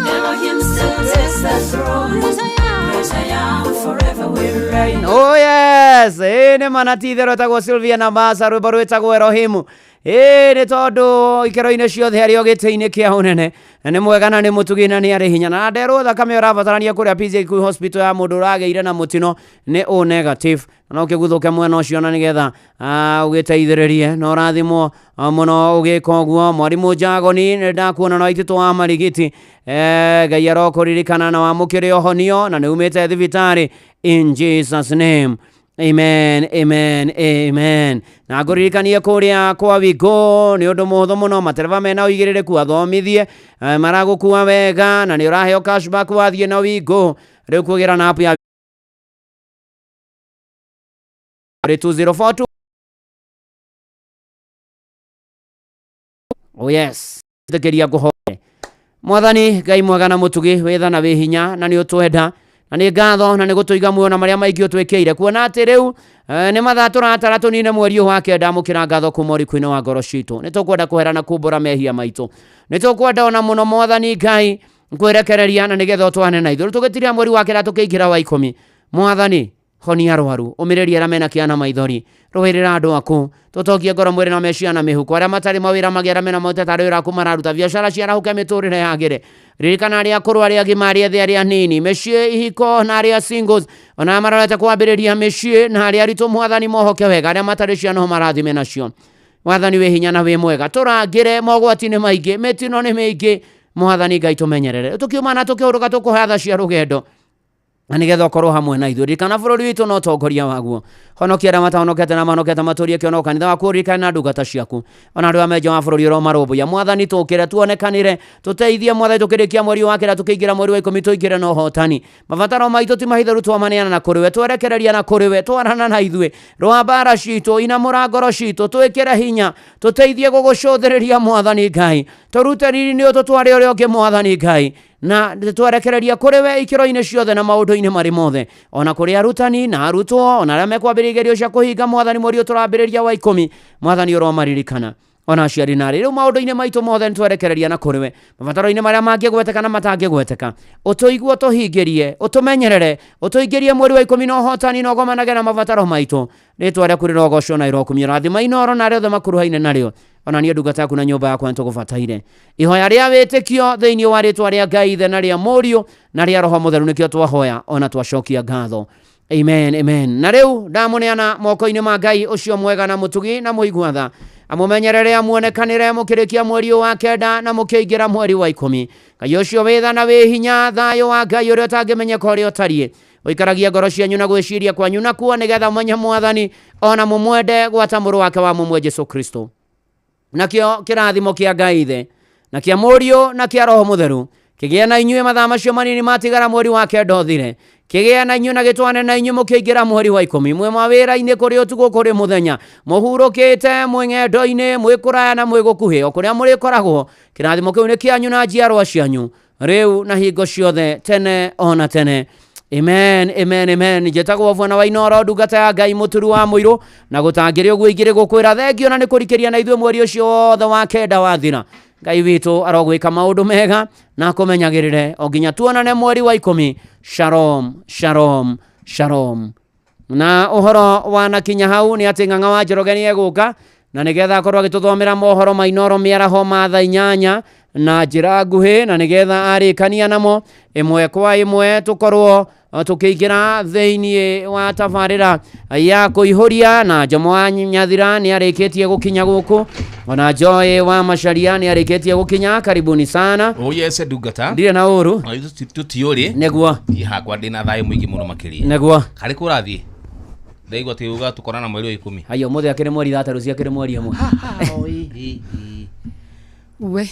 Elohim still takes the throne. Great I am, forever will reign. Oh yes, ene manatithero tago Sylvia na Masa rwimbo rwitagwo Elohimu. Nĩ tondũ ikero-inĩ ciothe harĩ gĩtĩ-inĩ kĩa ũnene nĩ mwega na nĩ mũtugi na nĩ arĩ hinya na nderwo thakame ũrabatarania kũrĩa PCQ hospital ya mũndũ ũragĩire na mũtino nĩ O negative na ũkĩguthũke mwena ũcio na nĩgetha ũgĩteithĩrĩrie na ũrathimwo mũno ũgĩka ũguo. Mwarimũ Njagoni nĩ ndakuona na aitĩtũ wa marigiti Ngai arokũririkana na wamũkĩre ũhonio na nĩ umĩte thibitarĩ in Jesus name. Amen, amen, amen. Na ngũririkanie kũrĩa kwa Wigo nĩ ũndũ mũhũthũ mũno, matereba mena ũigĩrĩrĩku athomithie maragũkua wega na nĩ ũraheo cashback wathiĩ na Wigo. Rĩu kũgĩra na app ya 2042. Oh yes, thikĩria ngũhoe. Mwathani Ngai mwega na mũtugi wĩtha na wĩ hinya na nĩ ũtwenda na nĩ ngatho na nĩ gũtũiga muoyo na marĩa maingĩ ũtwĩkĩire kuona atĩ rĩu nĩ mathaa tũratara tũnine mweri wa kenda mũkĩra ngatho kuma ũrikũ-inĩ wa ngoro citũ. Nĩ tũkwenda kũherana kumbũra mehia maitũ, nĩ tũkwenda ona mũno Mwathani Ngai kwĩrekereria na nĩgetha ũtwane na ithuĩ tũgĩtiria mweri wa kenda tũkĩingĩra wa 10. Mwathani honia arwaru ũmĩrĩrie arĩa mena kĩana maithori, rũĩrĩra andũ aku, tũtokie ngoro mwĩrĩ na meciria na mĩhuko, arĩa matarĩ mawĩra magĩra mena maũteta wĩra aku mararuta biacara ciarahuke mĩtũrĩre yagĩre. Ririkana arĩa akũrũ arĩa agima arĩa ethĩ arĩa anini, mĩciĩ ihiko na arĩa singles, ona marorete kwambĩrĩria mĩciĩ na arĩa aritũ Mwathani mohoke wega, arĩa matarĩ ciana ho marathime nacio. Mwathani wĩ hinya na wĩ mwega, tũrangĩre mogwati nĩ maingĩ, mĩtino nĩ mĩingĩ. Mwathani Ngai tũmenyerere, tũkiuma na tũkĩhũrũka tũkũhe tha cia rũgendo na nĩgetha ũkorwo hamwe na ithuĩ. Ririkana bũrũri witũ no ũtongoria waguo, honokia arĩa matahonokete na mahonokete matũrie kĩono kanitha waku ũririkane na ndungata ciaku, ona andũ arĩa menja wa bũrũri ũromarũmbũiya. Mwathani tũkĩre tuonekanĩre, tũteithie Mwathani tũkĩrĩkia mweri wa kenda tũkĩingĩra mweri wa 10 tũingĩre na ũhotani. Mabataro maitũ ti mahitharu twamaneana na kũrĩ we, twerekereria na kũrĩ we, twarana na ithuĩ, rũa mbara citũ, inamũra ngoro citũ, twĩkĩre hinya, tũteithie gũgũcũthĩrĩria Mwathani Ngai, tũrute riri-inĩ ũtũtware ũrĩa ũngĩ Mwathani Ngai, na twerekereria kũrĩ we ikĩro-inĩ ciothe na maũndũ-inĩ marĩ mothe, ona kũrĩ arutani na arutwo ona arĩa mekwambĩrĩria igerio cia kũhinga. Mwathani mweri ũtũrambĩrĩria wa 10, Mwathani ũromaririkana ona aciari na rĩu maũndũ-inĩ maitũ mothe nĩtwerekereria na kũrĩ we, mabataro-inĩ marĩa mangĩgweteka na matangĩgweteka, ũtũigue, ũtũhingĩrie, ũtũmenyerere, ũtũingĩrie mweri wa 10 na ũhotani na ũgomanage na mabataro maitũ. Rĩtwa rĩaku rĩrogocwo na irokumio, rathima inoro na rĩothe makuruhaine narĩo, ona niĩ ndungata yaku na nyũmba yakwa nĩtũgũbataire. Ihoya rĩa wĩtĩkio thĩinĩ wa rĩtwa rĩa Ngai Ithe na rĩa Mũriũ na rĩa Roho Mũtheru nĩkĩo twahoya ona twacokia ngatho. Amen, amen. Na riu ndamuneana moko-ini ma Ngai ucio mwega na mutugi na muiguatha amumenyerere amuonekanire mukirikia mweri wa kenda na mukiingira mweri wa 10. Ngai ucio witha na wi hinya thayo wa Ngai uria utangimenyeka uria utarie uikaragia ngoro cianyu na gwiciria kwanyu na kuo nigetha mwenye mwathani ona mumwende gwata muru wake wa mumwe Jesu Kristo. Nakio kirathimo kia Ngai ithe na kia Mũriũ na kia Roho Mutheru kigia na inyuĩ mathaa macio manini matigara mweri wa kenda uthire kigia na inyuĩ na gitwane na inyuĩ mukiingira mweri wa 10 mwe mawĩra-inĩ kũrĩ ũtukũ kũrĩ mũthenya mũhurũkĩte mwĩng'endo-inĩ mwĩkũraya na mwĩgũkuhĩ o kũrĩa mũrĩkoragwo kĩrathimo kĩu nĩ kĩanyu na njiarwa cianyu rĩu na hingo ciothe tene ona tene. Amen, amen, amen. Njĩtagwo Bwana wa Inoro ndungata ya Ngai mũturu wa mũirũ na gũtangĩrĩ ũguo igĩrĩ gũkwĩra thengio na nĩ kũrikĩria na ithuĩ mweri ũcio wothe wa kenda wathira. Ngai witũ arogwĩka maũndũ mega na kũmenyagĩrĩre o nginya tuonane mweri wa 10. Shalom, shalom, shalom. Na ũhoro wanakinya hau nĩ atĩ Ng'ang'a wa Njoroge nĩ egũka na nĩgetha akorwo agĩtũthomera mohoro ma Inoro mĩaraho ma thaa 8 na njĩra nguhĩ na nĩgetha arĩkania namo ĩmwe kwa ĩmwe tũkorwo tukĩingĩra thĩinĩ wa tabarĩra ya kũihũria na Njomo wa Nyathira nĩ arĩkĩtie gũkinya gũkũ ona Joy wa Macharia nĩ arĩkĩtie gũkinya. Karibuni sana. Yes ndungata ndirĩ na ũru tutiũrĩ nĩguo hakwa ndĩna thayũ mũingĩ mũno makĩria nĩguo harĩ kũrathiĩ ndaigua atĩ uga tũkorana mweri wa 10 hayo mũthĩ akĩrĩ mweri 3 rũciũ akĩrĩ mweri 1 we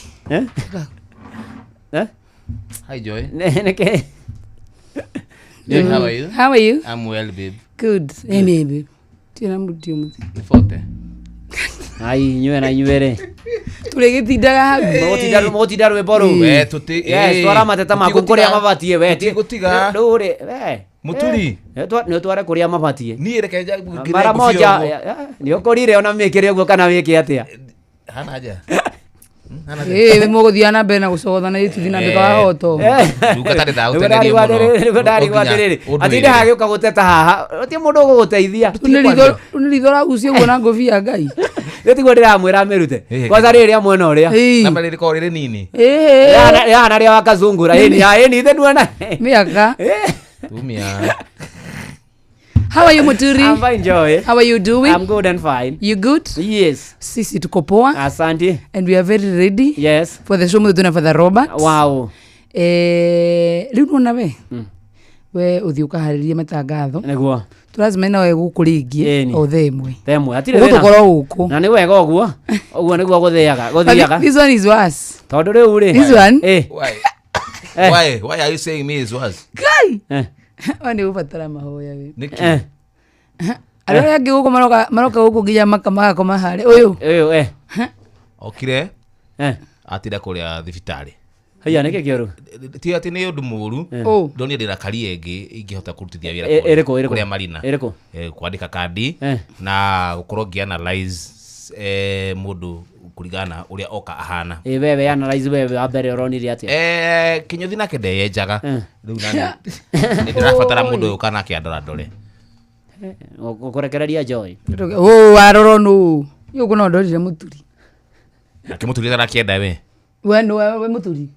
Hi Joy. Okay. Joy, how are you? How are you? I'm well, babe. Good. Hey, babe. Tira mutio muthi. Nifote. Ai, nywe na nywere. Turegitindaga hau. Motinda rwĩmbo rũu. We tuti. Yes, twara mateta maku kũrĩa mabatie we. Gutiga. Ndũrĩ. We. Muturi. Nĩ tware kũrĩa mabatie. Niĩ reke mara moja. Nĩ ũkorire ona mĩkĩre ũguo kana wĩke atĩa. Hana haja. We mũgũthia na mbere na gũcogothana ituthi na ndĩkahoto. Ndungata ndĩragũteithĩria mũno. Ndarigwathĩrĩrĩ. Atinde hagĩũka gũteta haha. Ũti mũndũ ũgũgũteithia. Nĩ ritho ragucia ũguo na ngũbia Ngai. Nĩtiguo ndĩramwĩra mĩrute. Kwanza rĩrĩa mwena ũrĩa. Na mbere rĩkorwo rĩrĩ nini. Yana rĩa wakazungura. Ĩni ithe nuona. Mĩaka. Tumia. How are you, Muturi? I'm fine, Joy. How are you doing? I'm good and fine. You good? Yes. Sisi tuko poa. Asante. And we are very ready. Yes. For the show mwe tuna Father Robert. Wow. Riu nona we. We uthi ukahariria matangatho. Nĩguo. Turazimena we gũkũringie o themwe. Themwe. Atire thĩna. Ũgũkorwo gũkũ. Na nĩ wega ũguo. Ũguo nĩguo gũthiaga. This one is worse. Tondũ rĩu rĩ. This one? Why are you saying me is worse? Kai. Wani ufatara mahoya we. Niki. Arĩa angĩ gũkũ maroka gũkũ nginya makakoma harĩ ũyũ. Okire. Atira kũrĩa thibitarĩ. Haya nĩkĩ kĩoru. Ti atĩ nĩ ũndũ mũũru. Ndonire ndĩrakaria ĩngĩ ingĩhota kũrutithia wĩra kũrĩa Marina. Kwandĩka kandi na gũkorwo ngĩanalyze mũndũ kũringana ũrĩa oka ahana. Wewe analyze wewe abere uronire atĩa? Kinyothi nake ndeyenjaga. Rĩu nani ndĩrabatara mũndũ ũyũ kana kĩandora ndore. Ũkũrekereria Joy. Aroro no. Yuko no ndorire Muturi. Akĩmũturi ndarakĩenda we. We no we Muturi.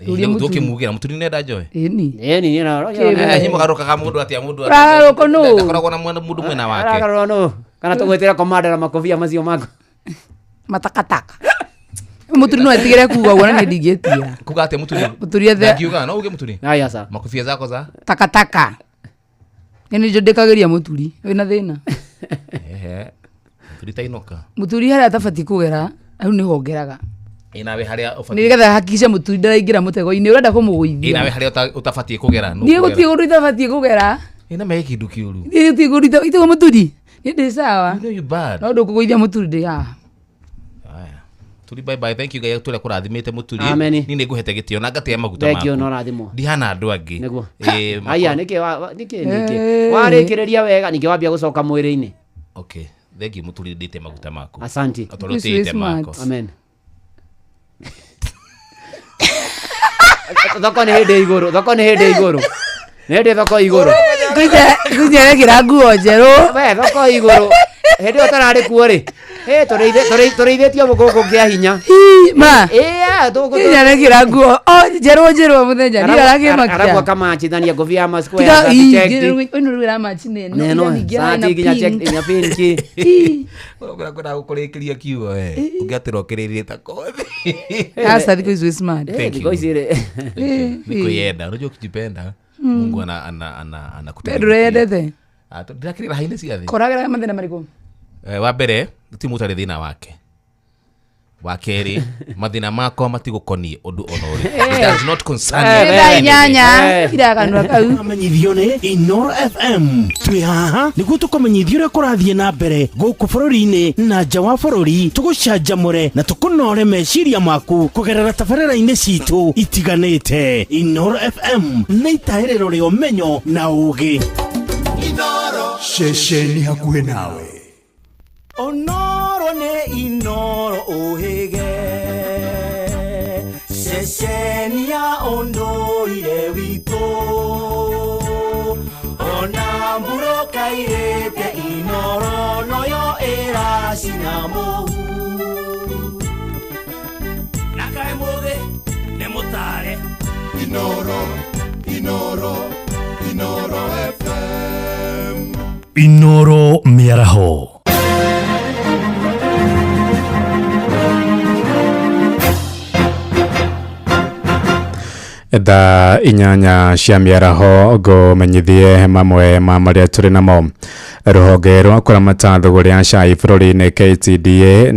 Ndũkĩmugĩra Muturi nenda Joy. Ĩni na. Hihi mũgarũkaga mũndũ atĩa mũndũ atĩa. Ararũko no. Ndakoragwo na mũndũ mwena wake. Ararũko no. Kana tũgwĩtĩra komanda na makobia macio mako. Matakataka. Muturi no etigere kuga uona nĩ ndingĩtia. Kuga atĩ Muturi. Muturi athe. Ngiuga no uge Muturi. Haya sa. Makofia zako za? Takataka. Nĩ njondekagĩria Muturi. Wĩna thĩna. Muturi tainoka. Muturi harĩa atabatiĩ kũgera, hau nĩho ngeraga. Nawe harĩa ũbatiĩ. Nĩgetha hakikisha Muturi ndaraingĩra mũtego-inĩ ũrenda kũmũgũithia. Nawe harĩa ũtabatiĩ kũgera. Niĩ gũtirĩ ũndũ itabatiĩ kũgera. Ina me kĩndũ kĩũru. Niĩ gũtirĩ ũndũ itago Muturi. Nĩ ndĩ sawa. You know you bad. No ndũkũgũithia Muturi ndĩ haha. Turi bye bye, thank you Ngai tũrĩa kũrathimĩte Muturi. Ni nĩngũhete gĩtĩo na ngatĩa maguta maku. Thank you no rathimo. Ndihana andũ angĩ. Nĩguo. Aya nĩkĩ warĩkĩrĩria wega ningĩ wambia gũcoka mwĩrĩ-inĩ. Okay. Thank you Muturi ndĩte maguta maku. Asante. Atũrũtĩte mako. Amen. Thoko nĩ hĩndĩ igũrũ. Nĩ hĩndĩ thoko igũrũ. Ngũnyere nguo njerũ. We thoko igũrũ. Hĩndĩ ũtararĩ kuo rĩ. Tũrĩithĩtio gũkũ kĩa hinya. Ma. Tũkũ. Nĩarekĩra nguo. Njerwo mũthenya. Nĩarakĩmakia. Aragwa kamachithania ngũbia ama square. Ĩno rĩu ĩramachi nene. Sati nginya check nya pinki. Ũgakora gũkũrĩkĩria kiugo ũngĩatĩrwo kĩrĩrĩte kothi. Hasa thikũ ici smart. Thikũ ici nikuyenda unajua ukijipenda Mungu anakutegemea. Ndurendete. Ndakirira haine ciathi. Koragira mathina mariko. Wa mbere ti mutari thina wake. Wa keri mathina mako matigũkonie ũndũ ona ũrĩ. It does not concern you. Nyanya iraganwa kau. Amenyithio nĩ Inoro FM. Twĩ haha nĩguo tũkũmenyithia ũrĩa kũrathiĩ na mbere gũkũ bũrũri-inĩ na nja wa bũrũri, tũgũcanjamũre na tũkũnore meciria maku kũgerera tabarĩra-inĩ citũ itiganĩte. Inoro FM nĩ itaĩrĩro rĩa ũmenyo na ũũgĩ. Inoro Ceceni hakuhĩ nawe. Onoro ne inoro ohege Sesenia ondoire wito Onamburo kairete inoro noyo era sinamo Nakae moge nemotare Inoro FM. Inoro miaraho. Thaa inyanya cia mĩaraho ngũmenyithie mamwe ma marĩa tũrĩ namo. Rũhonge rwa kũramata thũgũrĩ ya cai bũrũri-inĩ KTDA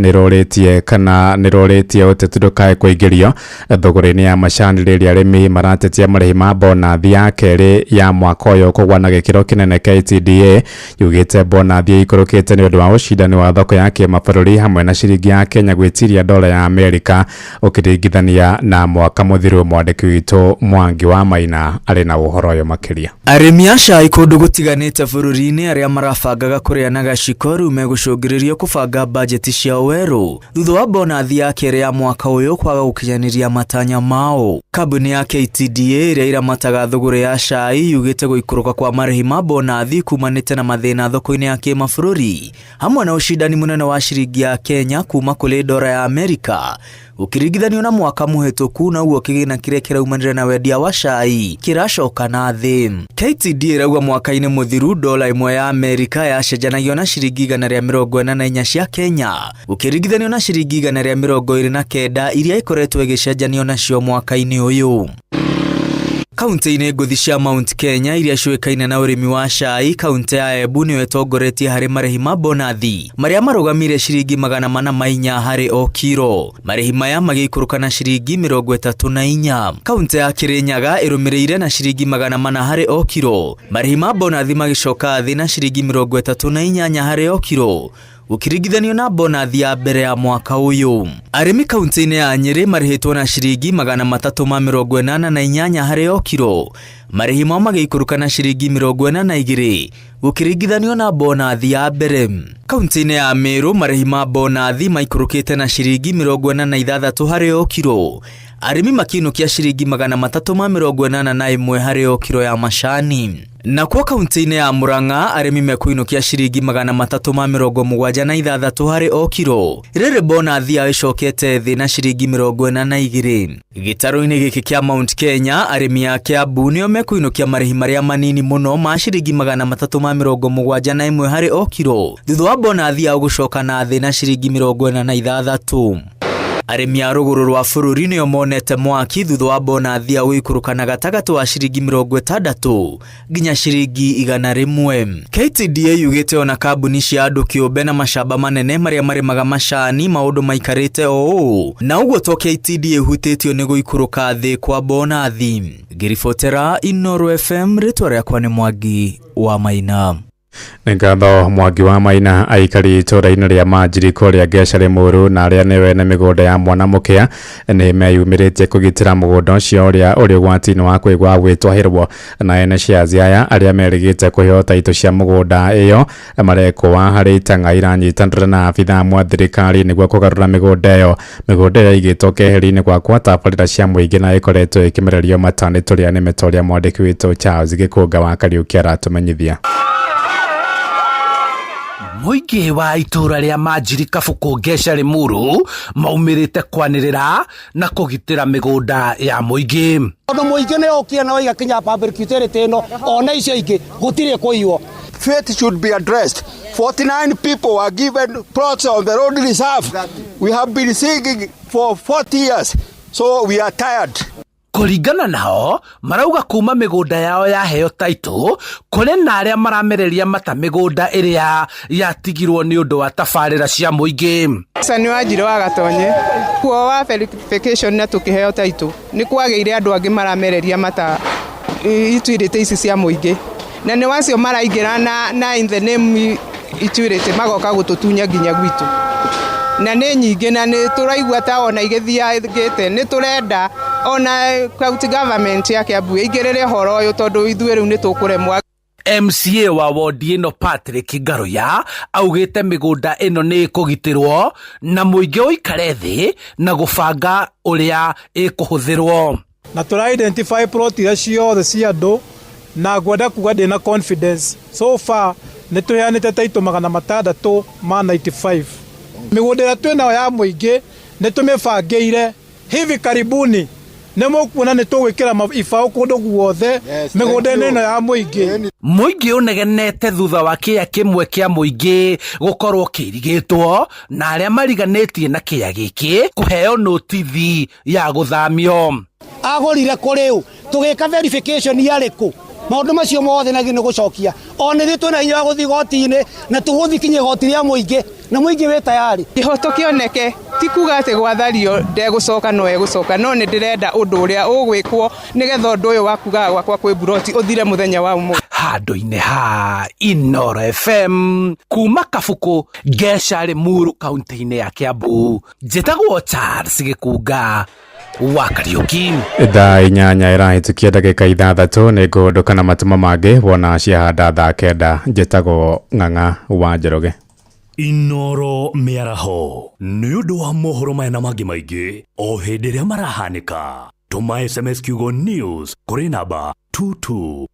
nĩrũrĩtie ũteti ndũkae kũingĩrio thũgũrĩ-inĩ ya macani rĩrĩa arĩmi maratetia marĩhi ma bonathi ya kerĩ ya mwaka ũyũ kũgwa na gĩkĩro kĩnene. KTDA yugĩte bonathi ikũrũkĩte nĩ ũndũ wa ũcindani wa thoko ya kĩmabũrũri hamwe na ciringi ya Kenya gwĩtiria dola ya Amerika ũkĩringithania na mwaka mũthiru. Mwandĩki witũ Mwangi wa Maina arĩ na ũhoro ũyũ makĩria. Arĩmi a cai kũndũ gũtiganĩte bũrũri-inĩ arĩa marabangaga kũrĩana gaciko rĩu megũcũngĩrĩrio kũbanga bajeti ciao werũ thutha wa bonathi ya kerĩ ya mwaka ũyũ kwaga gũkinyanĩria matanya mao. Kambuni ya KTDA ĩrĩa iramataga thũgũrĩ ya cai yugĩte gũikũrũka kwa marĩhi ma bonathi kumanĩte na mathĩna thoko-inĩ ya kĩmabũrũri hamwe na ũcindani mũnene wa ciringi ya Kenya kuma kũrĩ dola ya Amerika ũkĩringithanio na mwaka mũhetũku, na uo kĩgĩna kĩrĩa kĩraumanĩrĩra na wendia wa cai kĩracoka na thĩ. KTDA ĩrauga mwaka-inĩ mũthiru dola ĩmwe ya Amerika yacenjanagio na ciringi 144 cia Kenya ũkĩringithanio na ciringi 129 iria ikoretwo igĩcenjanio nacio mwaka-inĩ ũyũ. Kaunti-inĩ ngũthi cia Mount Kenya iria ciũĩkaine na ũrĩmi wa cai, kaunti ya Embu nĩyo ĩtongoretie harĩ marĩhi ma bonathi marĩa marũgamire ciringi 404 harĩ o kiro. Marĩhi maya magĩikũrũka na ciringi 34. Kaunti ya Kirinyaga ĩrũmĩrĩire na ciringi 400 harĩ o kiro. Marĩhi ma bonathi magĩcoka thĩ na ciringi 38 harĩ o kiro ũkĩringithanio na bonathi ya mbere ya mwaka ũyũ. Arĩmi kaunti-inĩ ya Nyeri marĩhĩtwo na ciringi 388 harĩ o kiro. Marĩhi mao magĩikũrũka na ciringi 42 ũkĩringithanio na bonathi ya mbere. Kaunti-inĩ ya Meru marĩhi ma bonathi maikũrũkĩte na ciringi 46 harĩ o kiro. Arĩmi makinukia ciringi 381 harĩ o kiro ya macani. Na kwa kaunti-inĩ ya Murang'a arĩmi mekuinukia ciringi 376 harĩ o kiro. Rĩrĩ bonathi yao ĩcokete thĩ na ciringi 42. Gĩtarũ-inĩ gĩkĩ kĩa Mount Kenya arĩmi a Kiambu nĩo mekuinukia marĩhi marĩa manini mũno ma ciringi 371 harĩ o kiro thutha wa bonathi yao gũcoka na thĩ na ciringi 46. Arĩmi a rũgũrũ rwa bũrũri nĩo monete mwaki thutha wa bonathi ya gũikũrũka na gatagatĩ wa ciringi 60 nginya ciringi 100. KTDA yugĩte ona kambuni cia andũ kĩũmbe na mashamba manene marĩa marĩmaga macani maũndũ maikarĩte o ũũ, na ũguo to KTDA hutĩtio nĩ gũikũrũka thĩ kwa bonathi. Ngĩribotera Inoro FM, rĩtwa rĩakwa nĩ Mwangi wa Maina. Ngatho Mwangi wa Maina. Aikari itũra-inĩ rĩa Manjiriko rĩa Ngeca Rĩmũru na arĩa nĩwe na mĩgũnda ya mwanamũkĩa nĩ meyumĩrĩtie kũgitĩra mũgũnda ũcio ũrĩa ũrĩ ũgwati-inĩ wa kwĩgwa gwĩtwahĩrwo na ene cia aya arĩa merĩgĩte kũheo taitũ cia mũgũnda ĩyo marekũa harĩ itang'a iranyitanĩra na abitha mwa thirikari nĩguo kũgarũra mĩgũnda ĩyo. Mĩgũnda ĩyo ĩigĩtwo keheri-inĩ gwa tabarĩra cia mũingĩ na ĩkoretwo ĩkĩmererio matani tũrĩa nĩ metoria. Mwandĩki witũ Charles Gĩkũnga wa Kariũki aratũmenyithia. Muingi wa itura ria Manjiri Kabuku Ngeca Limuru maumirite kwanirira na kugitira migunda ya muingi. Ono muingi ne okia na oiga kinya public utility no ona icio ingi gutire kuiwo. Faith should be addressed. 49 people were given plots on the road reserve. We have been singing for 40 years, so we are tired. Kuringana nao marauga kuma migunda yao yaheo title kuri na aria maramereria mata migunda iria yatigirwo ni undu wa tabarira cia muingi. Sani Wanjiru wa Gatonye kuo wa verification na tukiheo title ni kwageire andu angi maramereria mata ituirite ici cia muingi na ni wacio maraingira na in the name ituirite magoka gututunya nginya gwitu na nĩ nyingĩ na nĩ tũraigua ta ona igĩthiagĩte nĩ tũrenda ona county government ya Kiambu ĩingĩrĩre ũhoro ũyũ tondũ ithuĩ rĩu nĩ tũkũremwo. MCA wa wodi ĩno Patrick Ngaruya augĩte mĩgũnda ĩno nĩ ĩkũgitĩrwo na mũingĩ ũikare thĩ na gũbanga ũrĩa ĩkũhũthĩrwo. Na tũra identify plot iria ciothe cia andũ na ngwenda kuga ndĩna confidence so far nĩ tũheanĩte title 695. Migunda ĩrĩa twĩnayo ya mũingĩ nĩ tũmĩbangĩire hivi karibuni nĩ mũkuona nĩ tũgwĩkĩra ibaũ kũndũ guothe mĩgũnda-inĩ ĩno ya mũingĩ. Mũingĩ ũnegenete thutha wa kĩya kĩmwe kĩa mũingĩ gũkorwo kĩrigĩtwo na arĩa mariganĩtie na kĩya gĩkĩ kũheo notithi ya gũthamio. Agũrire kũrĩ ũ tũgĩka verification yarĩkũ maũndũ macio mothe nagĩ nĩ gũcokia ona nĩ twĩna hinya wa gũthiĩ goti-inĩ na tũgũthiĩ kinya goti rĩa mũingĩ na mũingĩ wĩ tayari. Ihoto kĩoneke ti kuga atĩ gwathario ndegũcoka no egũcoka no nĩ ndĩrenda ũndũ ũrĩa ũgwĩkwo nĩgetha ũndũ ũyũ wakuga gwakwa kwĩ buroti ũthire mũthenya wa ũmũthĩ. Handũ-inĩ ha Inooro FM kuma Kabuku Ngeca Limuru kaunti-inĩ ya Kiambu njĩtagwo Charles Gĩkunga wa Kariuki. Thaa inyanya ĩrahĩtũkia ndagĩka 6 nĩ ngũndũka na matũmo mangĩ wona ciahanda thaa 9 njĩtagwo Ng'ang'a wa Njoroge. Inooro mĩaraho nĩ ũndũ wa mohoro maya na mangĩ maingĩ o hĩndĩ ĩrĩa marahanĩka tũma SMS kiugo news kũrĩ namba 22